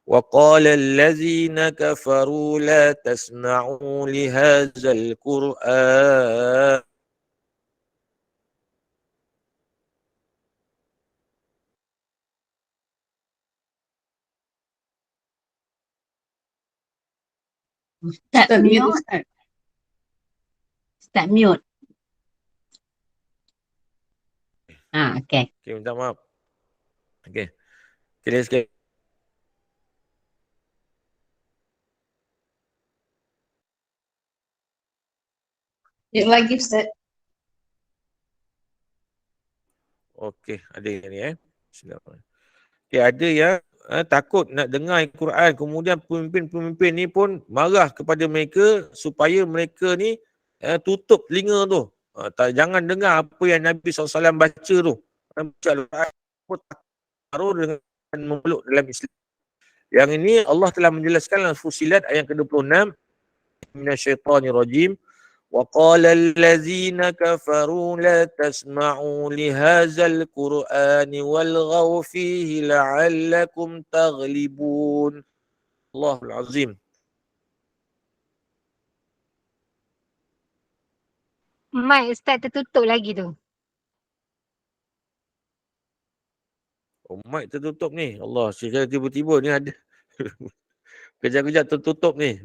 Speaker 1: Wa qala allazina kafaru la tasma'u lihadzal Qur'an.
Speaker 2: Ustaz mute. Ustaz mute. Okay.
Speaker 1: Okay, minta maaf. Okay. Clear sikit.
Speaker 3: Mute lagi Ustaz.
Speaker 1: Okey, ada yang ni Bismillahirrahmanirrahim. Okay, ada yang takut nak dengar Al-Quran. Kemudian pemimpin-pemimpin ni pun marah kepada mereka supaya mereka ni tutup telinga tu. Jangan dengar apa yang Nabi SAW baca tu. Baca Al-Quran pun taruh dengan memeluk dalam Islam. Yang ini Allah telah menjelaskan dalam Fusilat ayat ke-26. Minasyaitanirrajim. وَقَالَ الَّذِينَ كَفَرُوا لَا تَسْمَعُوا لِهَذَا الْقُرْآنِ وَالْغَوْا فِيهِ لَعَلَّكُمْ تَغْلِبُونَ. Allahul Azim.
Speaker 4: Mic Ustaz tertutup lagi tu.
Speaker 1: Mic tertutup ni. Allah, secara tiba-tiba ni ada. Kejap-kejap tertutup ni.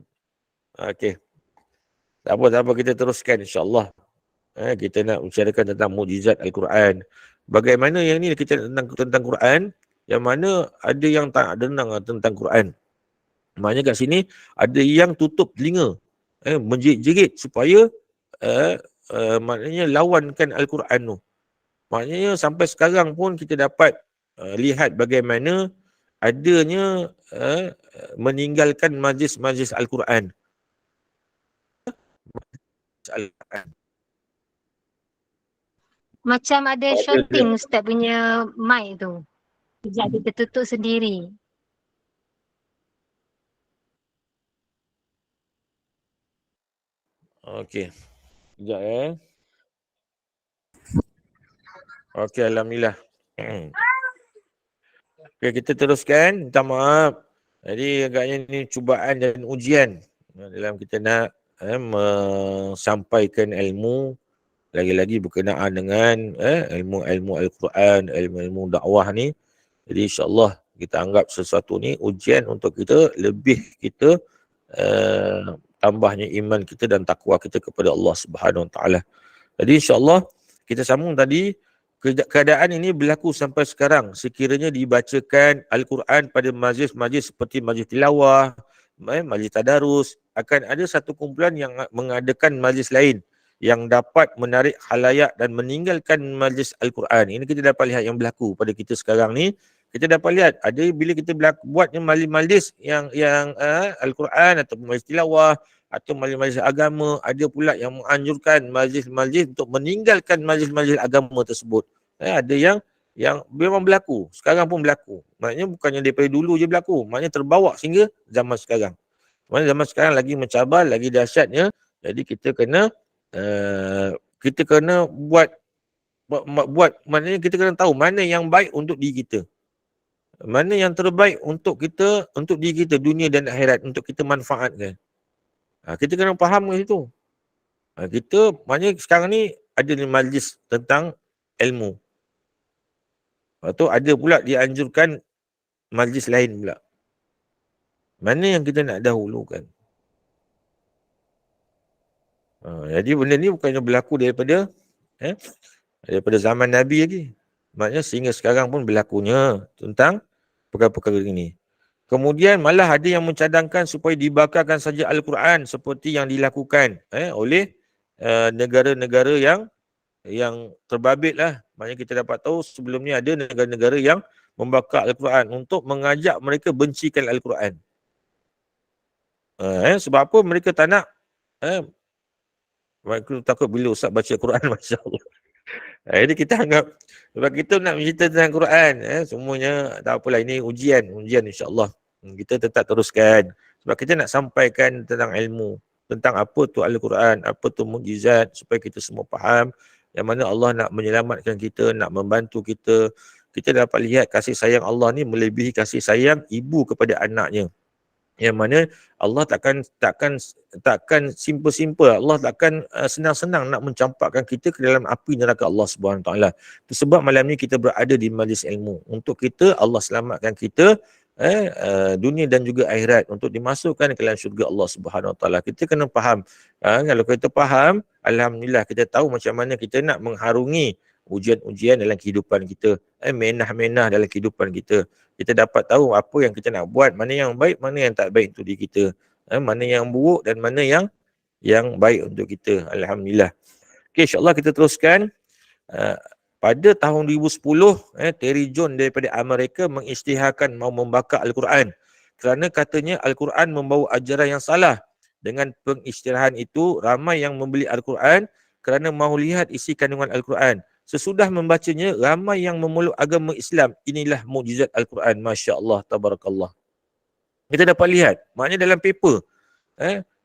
Speaker 1: Okey. Tak apa, kita teruskan insya-Allah. Kita nak bicarakan tentang mukjizat Al-Quran. Bagaimana yang ni kita tentang Quran, yang mana ada yang tak dengar tentang Quran. Maknanya kat sini ada yang tutup telinga, menjerit-jerit supaya maknanya lawankan Al-Quran tu. Maknanya sampai sekarang pun kita dapat lihat bagaimana adanya meninggalkan majlis-majlis Al-Quran. Al-Quran.
Speaker 4: Macam ada
Speaker 1: Ada
Speaker 4: shouting
Speaker 1: dia.
Speaker 4: Ustaz punya mic tu. Sekejap dia tertutup sendiri.
Speaker 1: Okey. Sekejap Okey, alhamdulillah. Okey, kita teruskan. Minta maaf. Jadi agaknya ni cubaan dan ujian dalam kita nak sampaikan ilmu, lagi-lagi berkenaan dengan ilmu-ilmu Al-Quran, ilmu-ilmu dakwah ni. Jadi insya-Allah kita anggap sesuatu ni ujian untuk kita, lebih kita tambahnya iman kita dan takwa kita kepada Allah Subhanahu Wa Taala. Jadi insya-Allah kita sambung tadi, keadaan ini berlaku sampai sekarang. Sekiranya dibacakan Al-Quran pada majlis-majlis seperti majlis tilawah, majlis tadarus, akan ada satu kumpulan yang mengadakan majlis lain yang dapat menarik khalayak dan meninggalkan majlis Al-Quran. Ini kita dapat lihat yang berlaku pada kita sekarang ni. Kita dapat lihat ada bila kita buatnya majlis yang Al-Quran atau majlis tilawah atau majlis-majlis agama, ada pula yang menganjurkan majlis-majlis untuk meninggalkan majlis-majlis agama tersebut. Ada yang memang berlaku, sekarang pun berlaku. Maknanya bukannya daripada dulu je berlaku, maknanya terbawa sehingga zaman sekarang. Maknanya zaman sekarang lagi mencabar, lagi dahsyatnya. Jadi kita kena buat, maknanya kita kena tahu mana yang baik untuk diri kita. Mana yang terbaik untuk kita, untuk diri kita, dunia dan akhirat, untuk kita manfaatkan. Kita kena faham ke situ. Kita, maknanya sekarang ni ada majlis tentang ilmu. Lepas tu ada pula dianjurkan majlis lain pula. Mana yang kita nak dahulukan? Jadi benda ni bukannya berlaku daripada zaman Nabi lagi. Maknanya sehingga sekarang pun berlakunya tentang perkara-perkara ini. Kemudian malah ada yang mencadangkan supaya dibakarkan saja Al-Quran seperti yang dilakukan oleh negara-negara yang terbabit lah. Maknanya kita dapat tahu sebelum ni ada negara-negara yang membakar Al-Quran untuk mengajak mereka bencikan Al-Quran. Sebab apa mereka tak nak? Mereka takut bila Ustaz baca Quran, Masya Allah. Jadi kita anggap, sebab kita nak bercerita tentang Quran, semuanya tak apalah, ini ujian insya-Allah. Kita tetap teruskan. Sebab kita nak sampaikan tentang ilmu, tentang apa tu Al-Quran, apa tu mukjizat, supaya kita semua faham yang mana Allah nak menyelamatkan kita, nak membantu kita. Kita dapat lihat kasih sayang Allah ni melebihi kasih sayang ibu kepada anaknya. Yang mana Allah takkan simple-simple, Allah takkan senang-senang nak mencampakkan kita ke dalam api neraka Allah Subhanahu Taala. Sebab malam ni kita berada di majlis ilmu untuk kita, Allah selamatkan kita dunia dan juga akhirat, untuk dimasukkan ke dalam syurga Allah Subhanahu Taala. Kita kena faham. Kalau kita faham, alhamdulillah kita tahu macam mana kita nak mengharungi ujian-ujian dalam kehidupan kita, menah-menah dalam kehidupan kita. Kita dapat tahu apa yang kita nak buat, mana yang baik, mana yang tak baik untuk diri kita, mana yang buruk dan mana yang baik untuk kita. Alhamdulillah. Okay, insyaAllah kita teruskan. Pada tahun 2010, Terry Jones daripada Amerika mengisytiharkan mau membakar Al-Quran kerana katanya Al-Quran membawa ajaran yang salah. Dengan pengisytiharan itu, ramai yang membeli Al-Quran kerana mahu lihat isi kandungan Al-Quran. Sesudah membacanya, ramai yang memeluk agama Islam. Inilah mukjizat Al-Quran. Masya Allah, tabarakallah. Kita dapat lihat, maknanya dalam paper,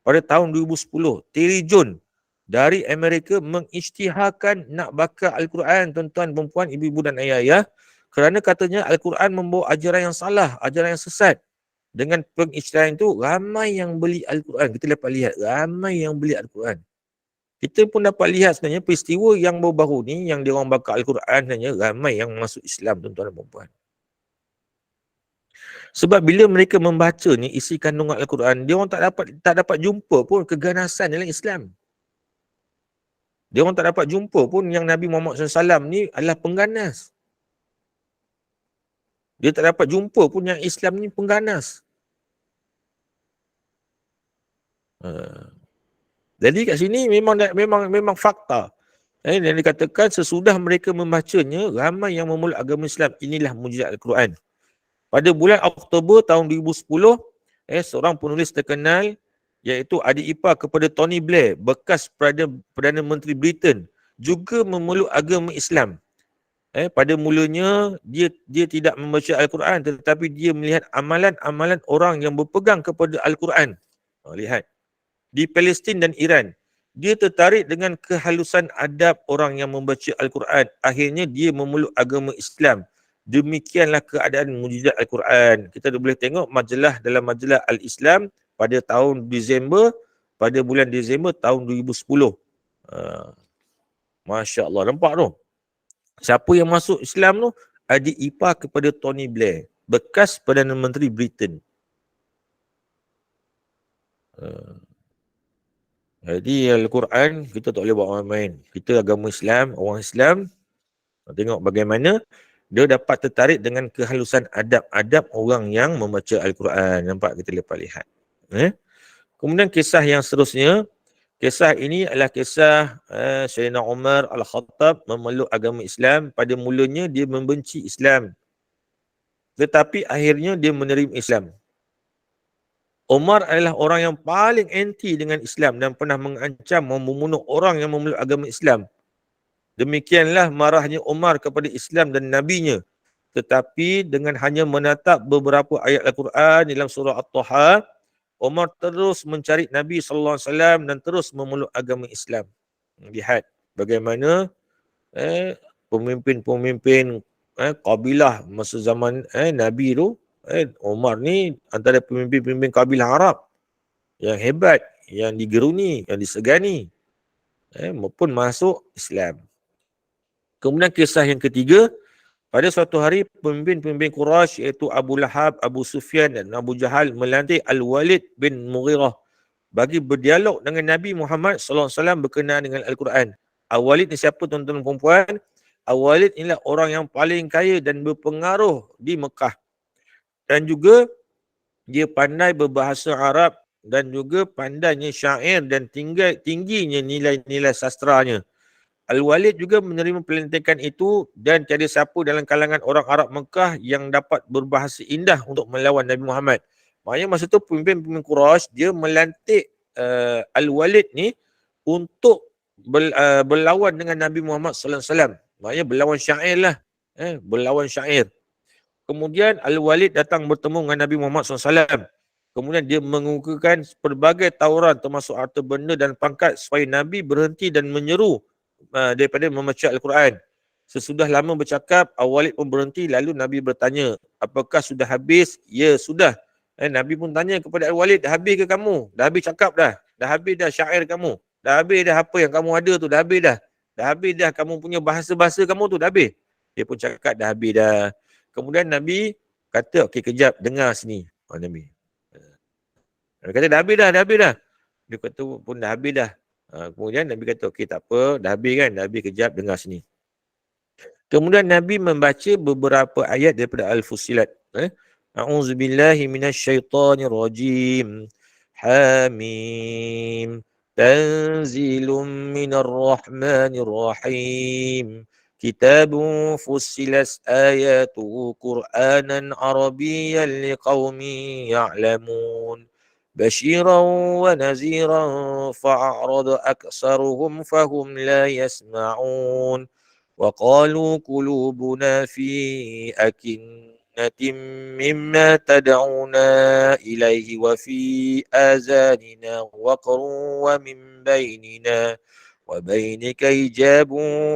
Speaker 1: pada tahun 2010, Terry Jones dari Amerika mengisytiharkan nak bakar Al-Quran, tuan-tuan, perempuan, ibu-ibu dan ayah-ayah, kerana katanya Al-Quran membawa ajaran yang salah, ajaran yang sesat. Dengan pengisytiharan itu, ramai yang beli Al-Quran. Kita dapat lihat, ramai yang beli Al-Quran. Kita pun dapat lihat sebenarnya peristiwa yang baru-baru ni, yang diorang bakar Al-Quran, sebenarnya ramai yang masuk Islam, tuan-tuan dan perempuan. Sebab bila mereka membaca ni isi kandungan Al-Quran, diorang tak dapat jumpa pun keganasan dalam Islam. Diorang tak dapat jumpa pun yang Nabi Muhammad SAW ni adalah pengganas. Dia tak dapat jumpa pun yang Islam ni pengganas. Jadi kat sini memang fakta. Dan dikatakan sesudah mereka membacanya, ramai yang memeluk agama Islam. Inilah mukjizat Al-Quran. Pada bulan Oktober tahun 2010, seorang penulis terkenal iaitu adik ipar kepada Tony Blair, bekas Perdana Menteri Britain, juga memeluk agama Islam. Pada mulanya dia tidak membaca Al-Quran, tetapi dia melihat amalan-amalan orang yang berpegang kepada Al-Quran. Lihat. Di Palestin dan Iran, dia tertarik dengan kehalusan adab orang yang membaca Al-Quran. Akhirnya dia memeluk agama Islam. Demikianlah keadaan mujizat Al-Quran. Kita boleh tengok dalam majalah Al-Islam pada bulan Disember tahun 2010. Masya Allah, nampak tu? Siapa yang masuk Islam tu? Adik ipar kepada Tony Blair, bekas Perdana Menteri Britain. Jadi Al-Quran kita tak boleh buat main-main. Kita agama Islam, orang Islam, tengok bagaimana dia dapat tertarik dengan kehalusan adab-adab orang yang membaca Al-Quran. Nampak, kita lepas lihat. Kemudian kisah yang seterusnya, kisah ini adalah kisah Sayyidina Umar Al-Khattab memeluk agama Islam. Pada mulanya dia membenci Islam, tetapi akhirnya dia menerima Islam. Umar adalah orang yang paling anti dengan Islam dan pernah mengancam membunuh orang yang memeluk agama Islam. Demikianlah marahnya Umar kepada Islam dan Nabi-Nya. Tetapi dengan hanya menatap beberapa ayat Al-Quran dalam surah At-Taha, Umar terus mencari Nabi SAW dan terus memeluk agama Islam. Lihat bagaimana pemimpin-pemimpin kabilah masa zaman Nabi tu, Umar ni antara pemimpin-pemimpin kabilah Arab yang hebat, yang digeruni, yang disegani, pun masuk Islam. Kemudian kisah yang ketiga, pada suatu hari pemimpin-pemimpin Quraisy iaitu Abu Lahab, Abu Sufyan dan Abu Jahal melantik Al-Walid bin Mughirah bagi berdialog dengan Nabi Muhammad SAW berkenaan dengan Al-Quran. Al-Walid ni siapa, tuan-tuan dan puan-puan? Al-Walid inilah orang yang paling kaya dan berpengaruh di Mekah. Dan juga dia pandai berbahasa Arab dan juga pandainya syair dan tingginya nilai-nilai sastranya. Al-Walid juga menerima pelantikan itu dan tiada siapa dalam kalangan orang Arab Mekah yang dapat berbahasa indah untuk melawan Nabi Muhammad. Maknanya masa tu pemimpin-pemimpin Quraisy dia melantik Al-Walid ni untuk berlawan dengan Nabi Muhammad SAW. Maknanya berlawan syair lah. Berlawan syair. Kemudian Al-Walid datang bertemu dengan Nabi Muhammad SAW. Kemudian dia mengukuhkan pelbagai tawaran termasuk harta benda dan pangkat supaya Nabi berhenti dan menyeru daripada membaca Al-Quran. Sesudah lama bercakap, Al-Walid pun berhenti, lalu Nabi bertanya, apakah sudah habis? Ya, sudah. Nabi pun tanya kepada Al-Walid, dah habis ke kamu? Dah habis cakap dah? Dah habis dah syair kamu? Dah habis dah apa yang kamu ada tu? Dah habis dah? Dah habis dah kamu punya bahasa-bahasa kamu tu? Dah habis? Dia pun cakap dah habis dah. Kemudian Nabi kata, okey kejap, dengar sini. Nabi kata dah habis dah, dah habis dah. Dia kata pun dah habis dah. Kemudian Nabi kata, okey tak apa, dah habis kan? Dah habis, kejap, dengar sini. Kemudian Nabi membaca beberapa ayat daripada Al-Fussilat. A'udzubillahi minasyaitanirrajim. Hamim. Tanzilum minar rahmanir rahim. Kitabun fussilat ayatuhu Qur'anan Arabiyyan liqaumin ya'lamun. بشيرا ونذيرا فأعرض أكثرهم فهم لا يسمعون وقالوا قلوبنا في أكنة مما تدعونا إليه وفي آذاننا وقر ومن بيننا وبينك حجاب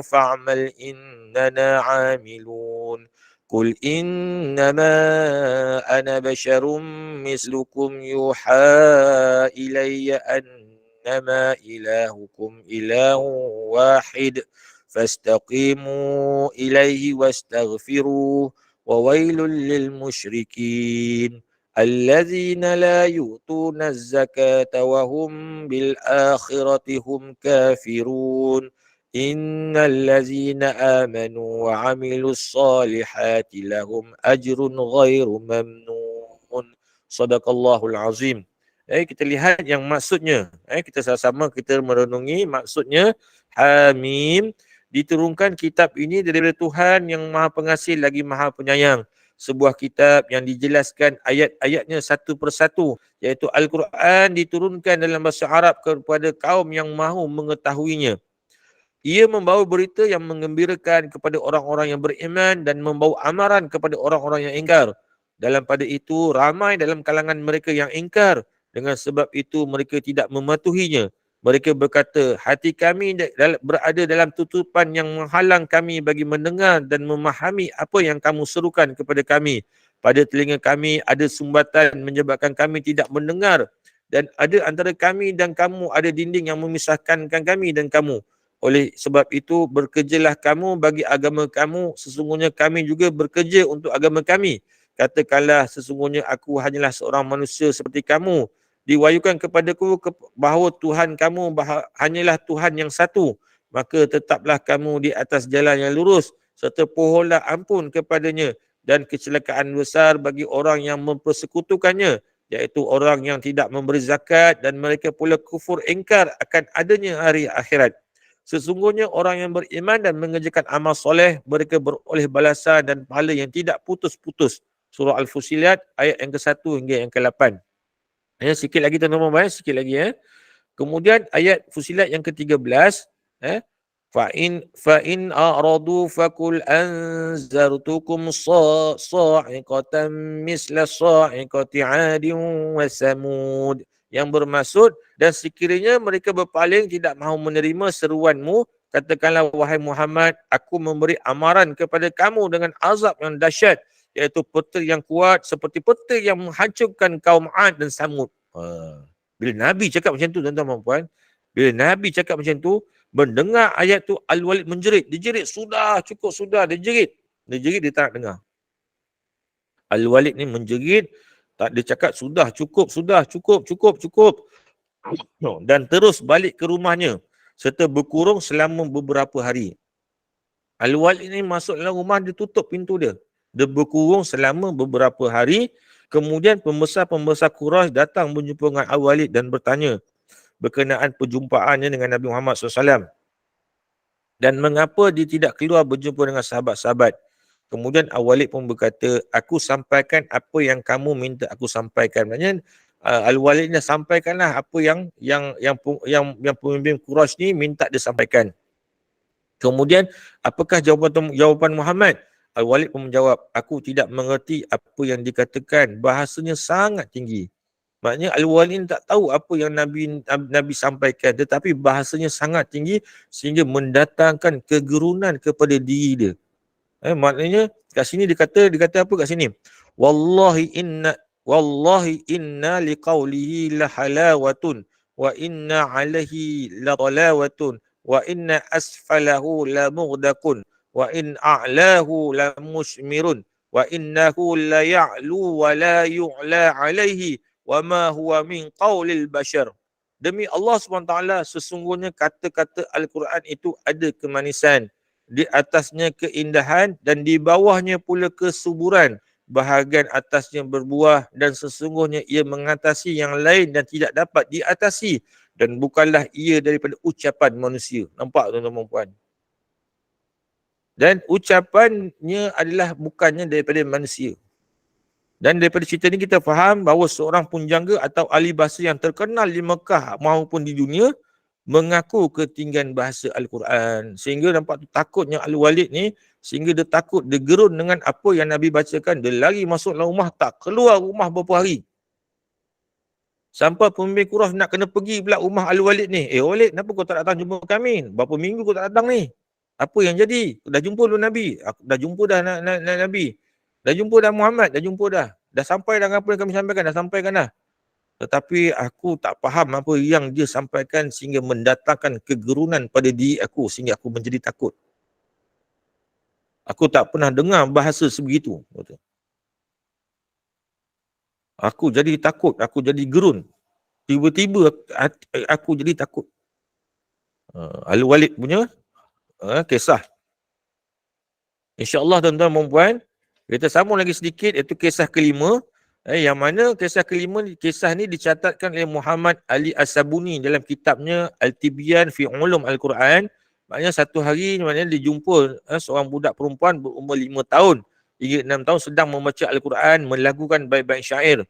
Speaker 1: فاعمل إننا عاملون قل إنما أنا بشر مثلكم يوحى إلي أنما إلهكم إله واحد فاستقيموا إليه واستغفروه وويل للمشركين الذين لا يؤتون الزكاة وهم بالآخرة هم كافرون إن الذين آمنوا وعملوا الصالحات لهم أجر غير ممنون. Sadaqallahul Azim. Kita lihat yang maksudnya. Kita sama-sama kita merenungi maksudnya. Hamim. Diturunkan kitab ini daripada Tuhan yang Maha Pengasih lagi Maha Penyayang. sebuah kitab yang dijelaskan ayat-ayatnya satu persatu, iaitu Al-Quran diturunkan dalam bahasa Arab kepada kaum yang mahu mengetahuinya. Ia membawa berita yang menggembirakan kepada orang-orang yang beriman dan membawa amaran kepada orang-orang yang ingkar. Dalam pada itu, ramai dalam kalangan mereka yang ingkar. Dengan sebab itu, mereka tidak mematuhinya. Mereka berkata, hati kami berada dalam tutupan yang menghalang kami bagi mendengar dan memahami apa yang kamu serukan kepada kami. Pada telinga kami ada sumbatan menyebabkan kami tidak mendengar. Dan ada antara kami dan kamu ada dinding yang memisahkan kami dan kamu. Oleh sebab itu, bekerjalah kamu bagi agama kamu, sesungguhnya kami juga bekerja untuk agama kami. Katakanlah, sesungguhnya aku hanyalah seorang manusia seperti kamu. Diwahyukan kepadaku bahawa Tuhan kamu hanyalah Tuhan yang satu. Maka tetaplah kamu di atas jalan yang lurus, serta pohonlah ampun kepadanya. Dan kecelakaan besar bagi orang yang mempersekutukannya, iaitu orang yang tidak memberi zakat dan mereka pula kufur ingkar akan adanya hari akhirat. Sesungguhnya orang yang beriman dan mengerjakan amal soleh, mereka beroleh balasan dan pahala yang tidak putus-putus. Surah Al-Fusilat ayat yang ke-1 hingga yang ke-8. Ya, sikit lagi tuan-tuan, sikit lagi ya. Kemudian ayat Fusilat yang ke-13, fa'in a'radu faqul anzartukum sa'iqatan misla sa'iqati 'adin wa samud. Yang bermaksud, dan sekiranya mereka berpaling tidak mahu menerima seruanmu, katakanlah wahai Muhammad, aku memberi amaran kepada kamu dengan azab yang dahsyat, iaitu petir yang kuat seperti petir yang menghancurkan kaum 'Ad dan Samud. Bila Nabi cakap macam tu tuan-tuan dan puan, bila Nabi cakap macam tu, mendengar ayat tu Al-Walid menjerit. Dia jerit, sudah, cukup sudah. Dia jerit, dia tak nak dengar. Al-Walid ni menjerit, dia cakap sudah, cukup. Dan terus balik ke rumahnya serta berkurung selama beberapa hari. Al-Walid ni masuk dalam rumah, dia tutup pintu dia. Dia berkurung selama beberapa hari. Kemudian pembesar-pembesar Quraisy datang berjumpa dengan Al-Walid dan bertanya berkenaan perjumpaannya dengan Nabi Muhammad SAW. Dan mengapa dia tidak keluar berjumpa dengan sahabat-sahabat. Kemudian Al-Walid pun berkata, aku sampaikan apa yang kamu minta aku sampaikan. Maksudnya Al-Walid dah sampaikanlah apa yang pemimpin Quraisy ni minta dia sampaikan. Kemudian apakah jawapan Muhammad? Al-Walid pun menjawab, aku tidak mengerti apa yang dikatakan. Bahasanya sangat tinggi. Maknanya Al-Walid tak tahu apa yang Nabi sampaikan, tetapi bahasanya sangat tinggi sehingga mendatangkan kegerunan kepada diri dia. Maknanya kat sini dia kata apa kat sini? Wallahi inna liqaulihi lahalawatun wa inna alaihi latalawatun wa inna asfalahu lamughdaqun wa in a'lahu lamusmirun wa innahu la ya'lu wa la yu'la alaihi wa ma huwa min qaulil bashar. Demi Allah SWT, sesungguhnya kata-kata Al-Quran itu ada kemanisan, di atasnya keindahan dan di bawahnya pula kesuburan. Bahagian atasnya berbuah dan sesungguhnya ia mengatasi yang lain dan tidak dapat diatasi, dan bukanlah ia daripada ucapan manusia. Nampak tuan-tuan dan puan? Dan ucapannya adalah bukannya daripada manusia. Dan daripada cerita ni kita faham bahawa seorang punjangga atau ahli bahasa yang terkenal di Mekah maupun di dunia mengaku ketinggian bahasa Al-Quran. Sehingga nampak tu takutnya Al-Walid ni, sehingga dia takut, dia gerun dengan apa yang Nabi bacakan. Dia lari masuk dalam rumah, tak keluar rumah berapa hari. Sampai pemimpin Quraisy nak kena pergi pula rumah Al-Walid ni. Walid, kenapa kau tak datang jumpa kami? Berapa minggu kau tak datang ni? Apa yang jadi? Dah jumpa belum Nabi? Aku dah jumpa dah Nabi. Dah jumpa dah Muhammad? Dah jumpa dah. Dah sampai dah apa yang kami sampaikan? Dah sampaikan dah. Tetapi aku tak faham apa yang dia sampaikan sehingga mendatangkan kegerunan pada diri aku sehingga aku menjadi takut. Aku tak pernah dengar bahasa sebegitu. Aku jadi takut, aku jadi gerun. Tiba-tiba aku jadi takut. Al-Walid punya kisah. InsyaAllah tuan-tuan dan puan, kita sambung lagi sedikit, iaitu kisah kelima. Yang mana kisah kelima, kisah ni dicatatkan oleh Muhammad Ali As-Sabuni dalam kitabnya Al-Tibyan fi Ulum Al-Quran. Maknanya satu hari maknanya dia jumpa seorang budak perempuan berumur 5 tahun. hingga 6 tahun sedang membaca Al-Quran, melakukan bait-bait syair.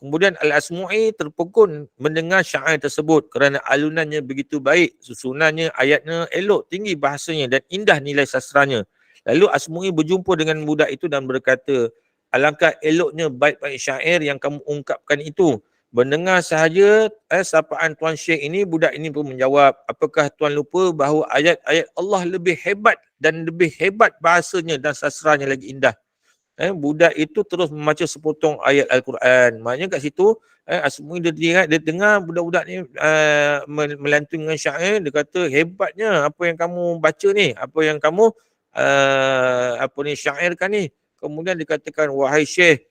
Speaker 1: Kemudian Al-Asmu'i terpegun mendengar syair tersebut kerana alunannya begitu baik, susunannya, ayatnya elok, tinggi bahasanya dan indah nilai sastranya. Lalu Asmu'i berjumpa dengan budak itu dan berkata, alangkah eloknya bait-bait syair yang kamu ungkapkan itu. Mendengar sahaja sapaan Tuan Syekh ini, budak ini pun menjawab, apakah Tuan lupa bahawa ayat-ayat Allah lebih hebat dan lebih hebat bahasanya dan sastranya lagi indah. Budak itu terus membaca sepotong ayat Al-Quran. Maknanya kat situ Asmu'i dia dengar budak-budak ni melantunkan syair, dia kata hebatnya apa yang kamu baca ni, apa yang kamu syairkan ni. Kemudian dikatakan, wahai Syekh,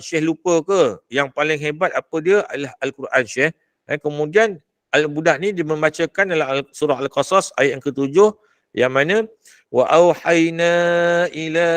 Speaker 1: Syekh lupa ke yang paling hebat apa dia adalah Al-Quran Syekh. Kemudian budak ni dia membacakan dalam surah Al-Qasas ayat yang ke-7 yang mana وأوحينا إلى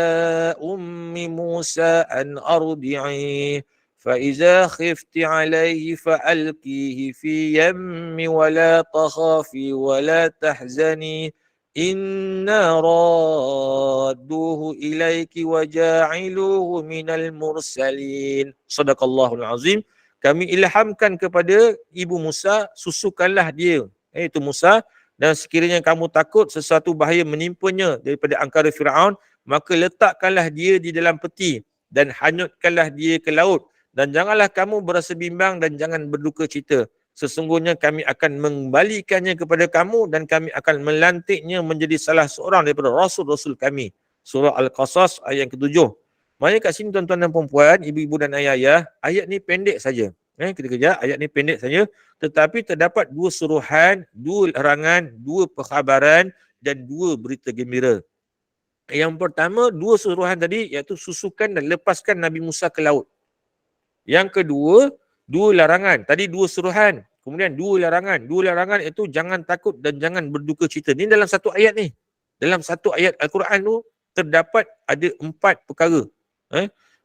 Speaker 1: أم موسى أن أرضعيه فإذا خفت عليه فألقيه في يم ولا تخافي ولا تحزني إنا رادوه إليك وجاعلوه من المرسلين صدق الله العظيم. Kami ilhamkan kepada ibu Musa, susukanlah dia, iaitu Musa, dan sekiranya kamu takut sesuatu bahaya menimpanya daripada angkara Firaun, maka letakkanlah dia di dalam peti dan hanyutkanlah dia ke laut. Dan janganlah kamu berasa bimbang dan jangan berduka cita. Sesungguhnya kami akan mengembalikannya kepada kamu dan kami akan melantiknya menjadi salah seorang daripada rasul-rasul kami. Surah Al-Qasas ayat yang ke-7. Maknanya kat sini tuan-tuan dan puan-puan, ibu-ibu dan ayah-ayah, ayat ni pendek saja. Kita kejap, ayat ni pendek saja. Tetapi terdapat 2 suruhan, 2 larangan, 2 perkhabaran dan 2 berita gembira. Yang pertama, 2 suruhan tadi iaitu susukan dan lepaskan Nabi Musa ke laut. Yang kedua, 2 larangan. Tadi 2 suruhan, kemudian 2 larangan. 2 larangan itu jangan takut dan jangan berduka cita. Ini dalam satu ayat ni. Dalam satu ayat Al-Quran tu terdapat ada 4 perkara.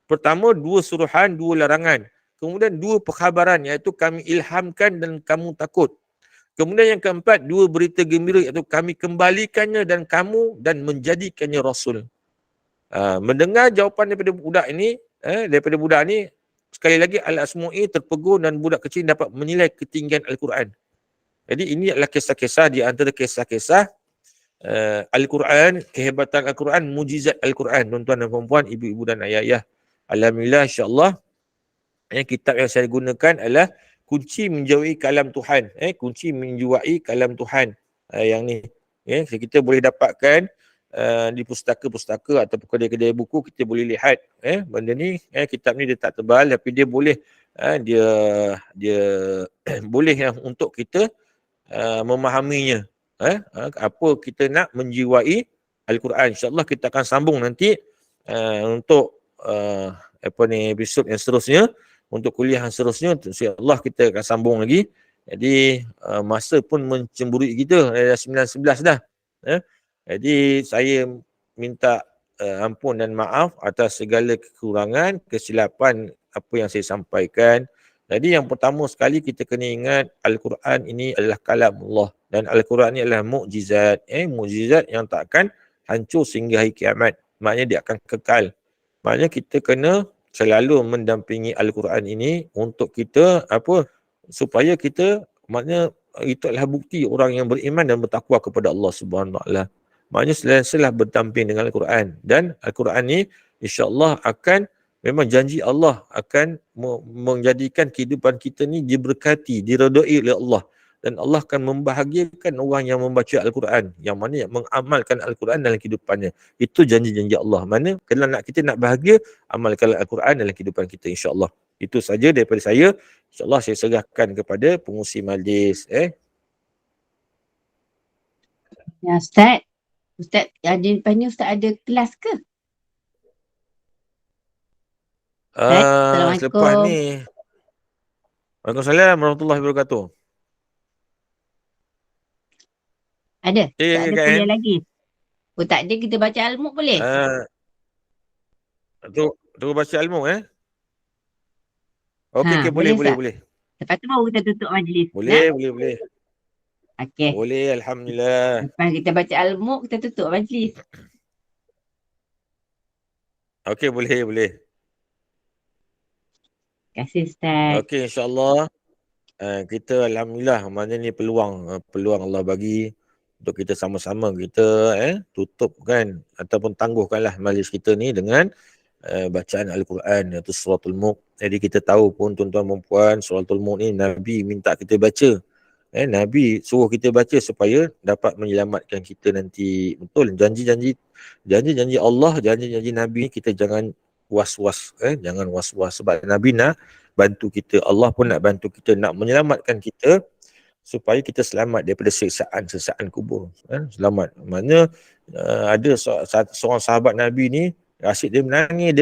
Speaker 1: Pertama, 2 suruhan, 2 larangan. Kemudian 2 perkhabaran iaitu kami ilhamkan dan kamu takut. Kemudian yang keempat, 2 berita gembira iaitu kami kembalikannya dan kamu dan menjadikannya Rasul. Mendengar jawapan daripada budak ini, sekali lagi Al-Asmu'i terpegun dan budak kecil dapat menilai ketinggian Al-Quran. Jadi ini adalah kisah-kisah di antara kisah-kisah Al-Quran, kehebatan Al-Quran, mujizat Al-Quran, tuan-tuan dan puan-puan, ibu-ibu dan ayah-ayah. Alhamdulillah, insya-Allah. Kitab yang saya gunakan adalah kunci menjauhi kalam Tuhan. Kunci menjauhi kalam Tuhan. Yang ni. Kita boleh dapatkan di pustaka-pustaka atau kedai-kedai buku, kita boleh lihat. Benda ni, kitab ni dia tak tebal tapi dia boleh dia boleh untuk kita memahaminya. Apa kita nak menjiwai Al-Quran. InsyaAllah kita akan sambung nanti untuk episod yang seterusnya. Untuk kuliah yang seterusnya, insyaAllah kita akan sambung lagi. Jadi masa pun mencemburui kita, dah 9:11 dah. Jadi saya minta ampun dan maaf atas segala kekurangan, kesilapan apa yang saya sampaikan. Jadi yang pertama sekali kita kena ingat Al-Quran ini adalah kalam Allah. Dan Al-Quran ini adalah mukjizat. Mukjizat yang tak akan hancur sehingga hari kiamat. Maknanya dia akan kekal. Maknanya kita kena selalu mendampingi Al-Quran ini untuk kita supaya kita, maknanya itu adalah bukti orang yang beriman dan bertakwa kepada Allah Subhanahu Wa Taala. Maknanya selalu berdamping dengan Al-Quran, dan Al-Quran ni insya-Allah akan, memang janji Allah akan menjadikan kehidupan kita ni diberkati, diredai oleh Allah, dan Allah akan membahagiakan orang yang membaca Al-Quran, yang mana yang mengamalkan Al-Quran dalam kehidupannya. Itu janji-janji Allah. Mana kalau kita nak bahagia, amalkan Al-Quran dalam kehidupan kita, insya-Allah. Itu saja daripada saya. InsyaAllah saya serahkan kepada pengurusi majlis.
Speaker 2: Ya, Ustaz. Ustaz, lepas ni Ustaz ada kelas ke? Assalamualaikum.
Speaker 1: Selepas ni. Waalaikumsalam warahmatullahi wabarakatuh.
Speaker 2: Ada? Tak ada
Speaker 1: kan?
Speaker 2: kuliah lagi? Oh, tak ada, kita baca Al-Mulk boleh?
Speaker 1: Tu baca Al-Mulk Okey,
Speaker 2: boleh,
Speaker 1: boleh.
Speaker 2: Lepas tu baru kita tutup majlis.
Speaker 1: Boleh.
Speaker 2: Okey.
Speaker 1: Boleh, alhamdulillah.
Speaker 2: Lepas kita baca Al-Mulk, kita tutup majlis.
Speaker 1: Okey, boleh.
Speaker 2: Terima kasih Ustaz.
Speaker 1: Okey, insyaAllah. Kita Alhamdulillah, mana ni peluang Allah bagi untuk kita sama-sama kita tutup kan ataupun tangguhkanlah majlis kita ni dengan bacaan Al-Quran iaitu Suratul Mulk. Jadi kita tahu pun tuan-tuan dan puan, Suratul Mulk ni Nabi minta kita baca. Nabi suruh kita baca supaya dapat menyelamatkan kita nanti. Betul, janji-janji Allah, janji-janji Nabi kita jangan was-was, jangan was-was sebab Nabi nak bantu kita, Allah pun nak bantu kita, nak menyelamatkan kita supaya kita selamat daripada siksaan kubur. Selamat. Maknanya ada seorang sahabat Nabi ni asyik dia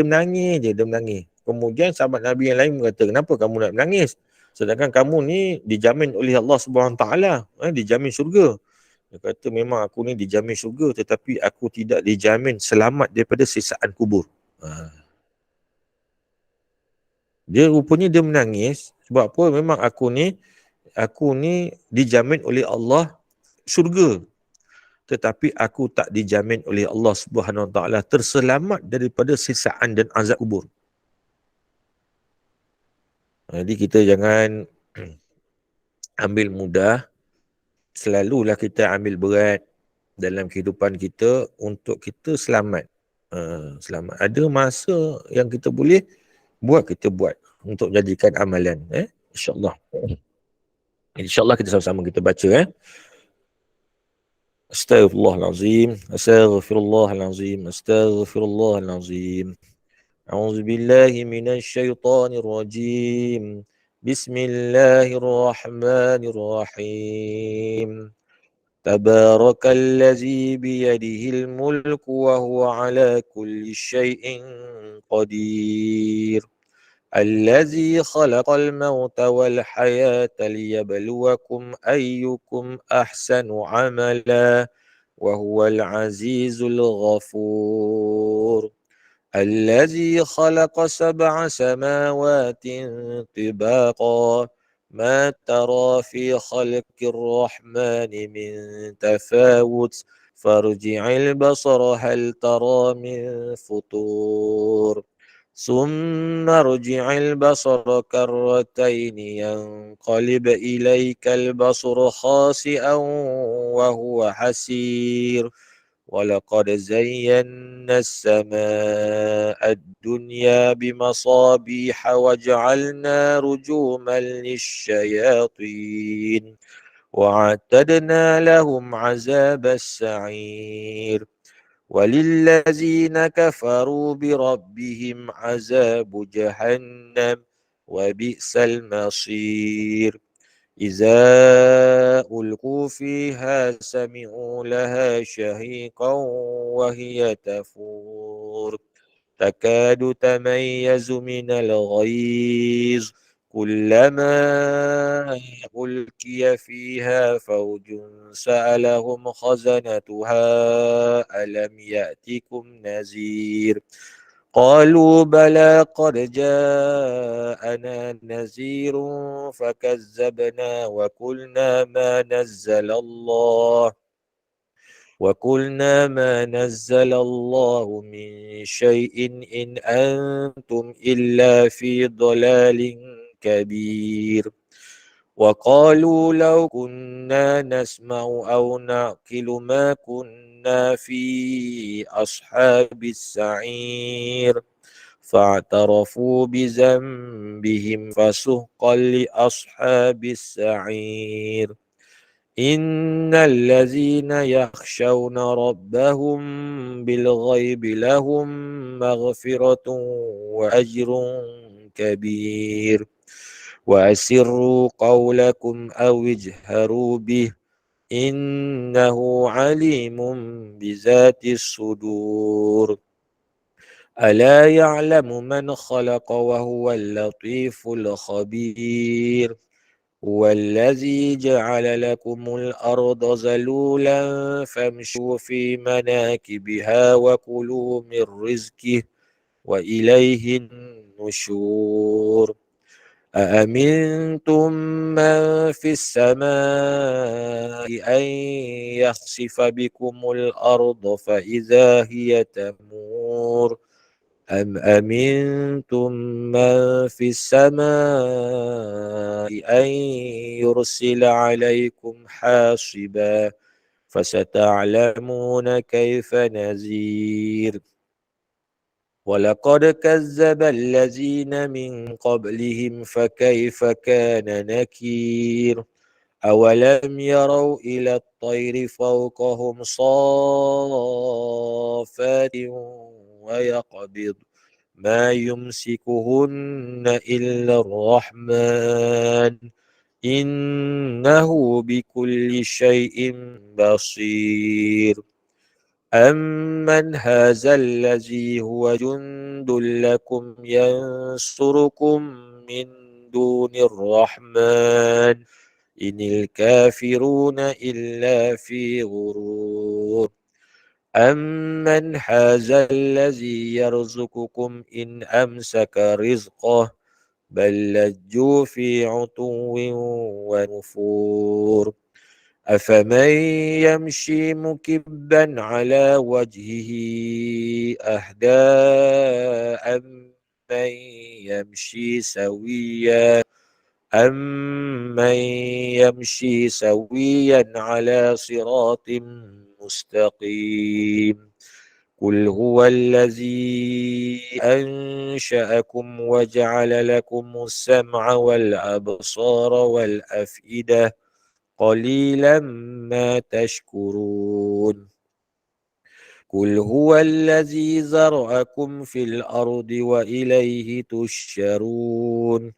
Speaker 1: menangis. Kemudian sahabat Nabi yang lain berkata, kenapa kamu nak menangis? Sedangkan kamu ni dijamin oleh Allah SWT, dijamin syurga. Dia kata memang aku ni dijamin syurga tetapi aku tidak dijamin selamat daripada siksaan kubur. Dia rupanya dia menangis sebab apa? Memang aku ni dijamin oleh Allah syurga. Tetapi aku tak dijamin oleh Allah Subhanahu Wa Taala terselamat daripada siksaan dan azab kubur. Jadi kita jangan ambil mudah, selalulah kita ambil berat dalam kehidupan kita untuk kita selamat. Selamat. Ada masa yang kita boleh buat, kita buat untuk jadikan amalan. InsyaAllah. InsyaAllah kita sama-sama kita baca. Astaghfirullahalazim. A'udzu billahi minasyaitonir rajim. Bismillahirrahmanirrahim. Tabarakalladzi biyadihil mulku wa huwa ala kulli syai'in qadir. الذي خلق الموت والحياة ليبلوكم أيكم أحسن عملا وهو العزيز الغفور الذي خلق 7 سماوات طباقا ما ترى في خلق الرحمن من تفاوت فارجع البصر هل ترى من فطور ثم ارجع البصر كرتين ينقلب إليك البصر خاسئا وهو حسير ولقد زينا السماء الدنيا بمصابيح وجعلنا رجوما للشياطين وأعتدنا لهم عذاب السعير وللذين كفروا بربهم عذاب جهنم وبئس المصير إذا ألقوا فيها سمعوا لها شهيقا وهي تفور تكاد تميز من الغيظ كلما ألقي فيها فوج سألهم خزنتها ألم يأتكم نذير قالوا بلى قد جاءنا نذير فكذبنا وقلنا ما نزل الله من شيء إن أنتم إلا في ضلال كبير وقالوا لو كنا نسمع أو نعقل ما كنا في أصحاب السعير فاعترفوا بذنبهم فسحقا لأصحاب السعير إن الذين يخشون ربهم بالغيب لهم مغفرة وأجر كبير وأسروا قولكم أو اجهروا به إنه عليم بذات الصدور ألا يعلم من خلق وهو اللطيف الخبير هو الذي جعل لكم الأرض ذلولا فامشوا في مناكبها وكلوا من رزقه وإليه النشور أأمنتم من في السماء أن يخسف بكم الأرض فإذا هي تمور أم أمنتم من في السماء أن يرسل عليكم حاصبا فستعلمون كيف نذير ولقد كذب الذين من قبلهم فكيف كان نكير أولم يروا إلى الطير فوقهم صافات ويقبض ما يمسكهن إلا الرحمن إنه بكل شيء بصير أمن هذا الذي هو جند لكم ينصركم من دون الرحمن إن الكافرون إلا في غرور أمن هذا الذي يرزقكم إن أمسك رزقه بل لجوا في عتو ونفور أفمن يمشي مكبا على وجهه أهدى أمن يمشي سويا على صراط مستقيم قل هو الذي أنشأكم وجعل لكم السمع والأبصار والأفئدة قليلا ما تشكرون قل هو الذي ذرأكم في الأرض وإليه تحشرون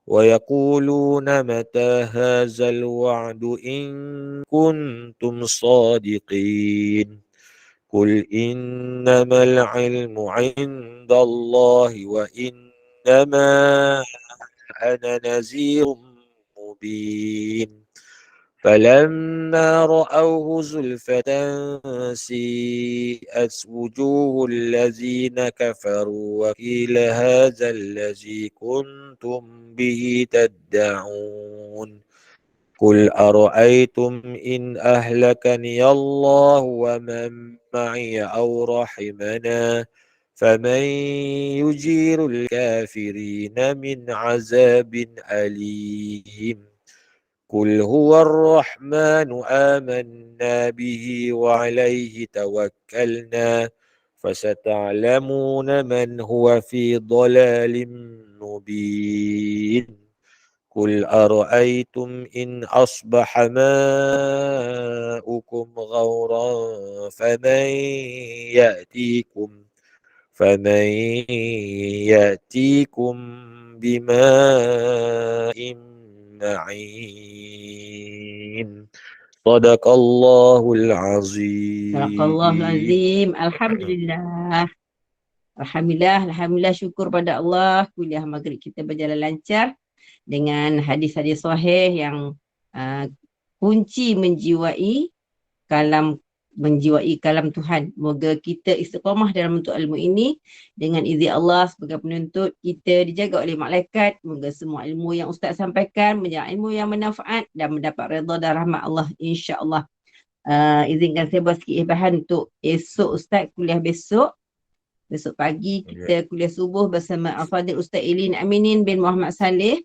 Speaker 1: ويقولون متى هذا الوعد إن كنتم صادقين قل إنما العلم عند الله وإنما أنا نذير مبين فلما رأوه زلفة سيئت وجوه الذين كفروا وقيل هذا الذي كنتم به تدعون قل أرأيتم إن أهلكني الله ومن معي أو رحمنا فمن يجير الكافرين من عذاب أليم قل هو الرحمن آمنا به وعليه توكلنا فستعلمون من هو في ضلال مبين قل أرأيتم إن أصبح ماؤكم غورا فمن يأتيكم بماء معين صدق الله العظيم.
Speaker 2: Sadaqallahul Azim. Alhamdulillah. Alhamdulillah, syukur pada Allah. Kuliah maghrib kita berjalan lancar dengan hadis-hadis sahih yang kunci menjiwai kalam Tuhan. Moga kita istiqamah dalam bentuk ilmu ini dengan izin Allah sebagai penuntut. Kita dijaga oleh malaikat. Moga semua ilmu yang Ustaz sampaikan menjadi ilmu yang bermanfaat dan mendapat redha dan rahmat Allah, insya-Allah. Izinkan saya buat sikit bahan untuk esok Ustaz kuliah besok. Besok pagi kita kuliah subuh bersama Al-Fadhil Ustaz Ilin Aminin bin Muhammad Saleh.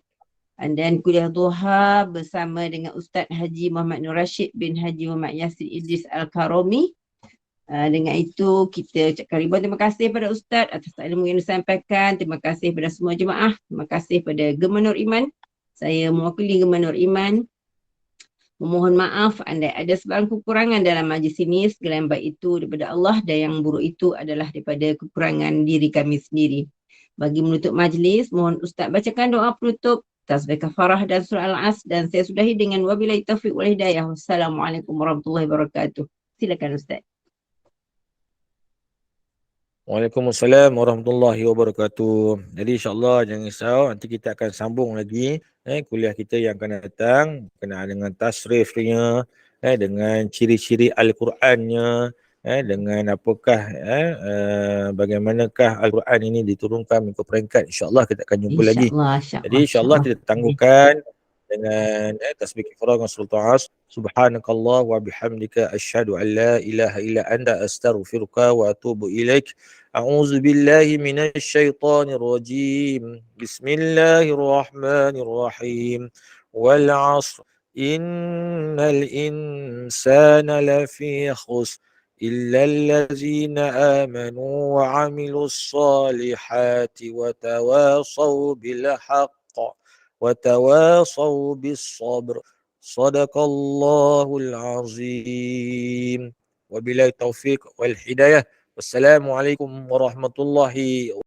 Speaker 2: Dan kuliah duha bersama dengan Ustaz Haji Muhammad Nur Rashid bin Haji Muhammad Yasir Idris Al-Karami. Dengan itu kita ucapkan ribuan terima kasih pada Ustaz atas ilmu yang disampaikan. Terima kasih pada semua jemaah. Terima kasih pada Gemma Nur Iman. Saya mewakili Gemma Nur Iman memohon maaf andai ada sebarang kekurangan dalam majlis ini. Segala yang baik itu daripada Allah dan yang buruk itu adalah daripada kekurangan diri kami sendiri. Bagi menutup majlis, mohon Ustaz bacakan doa penutup, tasbih kafarah dan surah Al-As, dan saya sudahi dengan wabillahi taufiq wal hidayah. Wassalamualaikum warahmatullahi wabarakatuh. Silakan Ustaz.
Speaker 1: Waalaikumsalam warahmatullahi wabarakatuh. Jadi insya-Allah jangan risau, nanti kita akan sambung lagi kuliah kita yang akan datang berkenaan dengan tasrifnya, dengan ciri-ciri Al-Qurannya, dengan apakah bagaimanakah Al-Quran ini diturunkan mengikut peringkat. Insya-Allah kita akan jumpa lagi. Jadi insya-Allah kita tangguhkan dengan tasbih ifrad dengan surah As. Subhanakallah wa bihamdika asyhadu an la ilaha illa anta astaghfiruka wa atubu ilaik. A'udzu billahi minasy syaithanir rajim. Bismillahirrahmanirrahim. Wal 'ashr innal insana lafi khusr إلا الذين آمنوا وعملوا الصالحات وتواصوا بالحق وتواصوا بالصبر صدق الله العظيم وبالله التوفيق والهداية والسلام عليكم ورحمة الله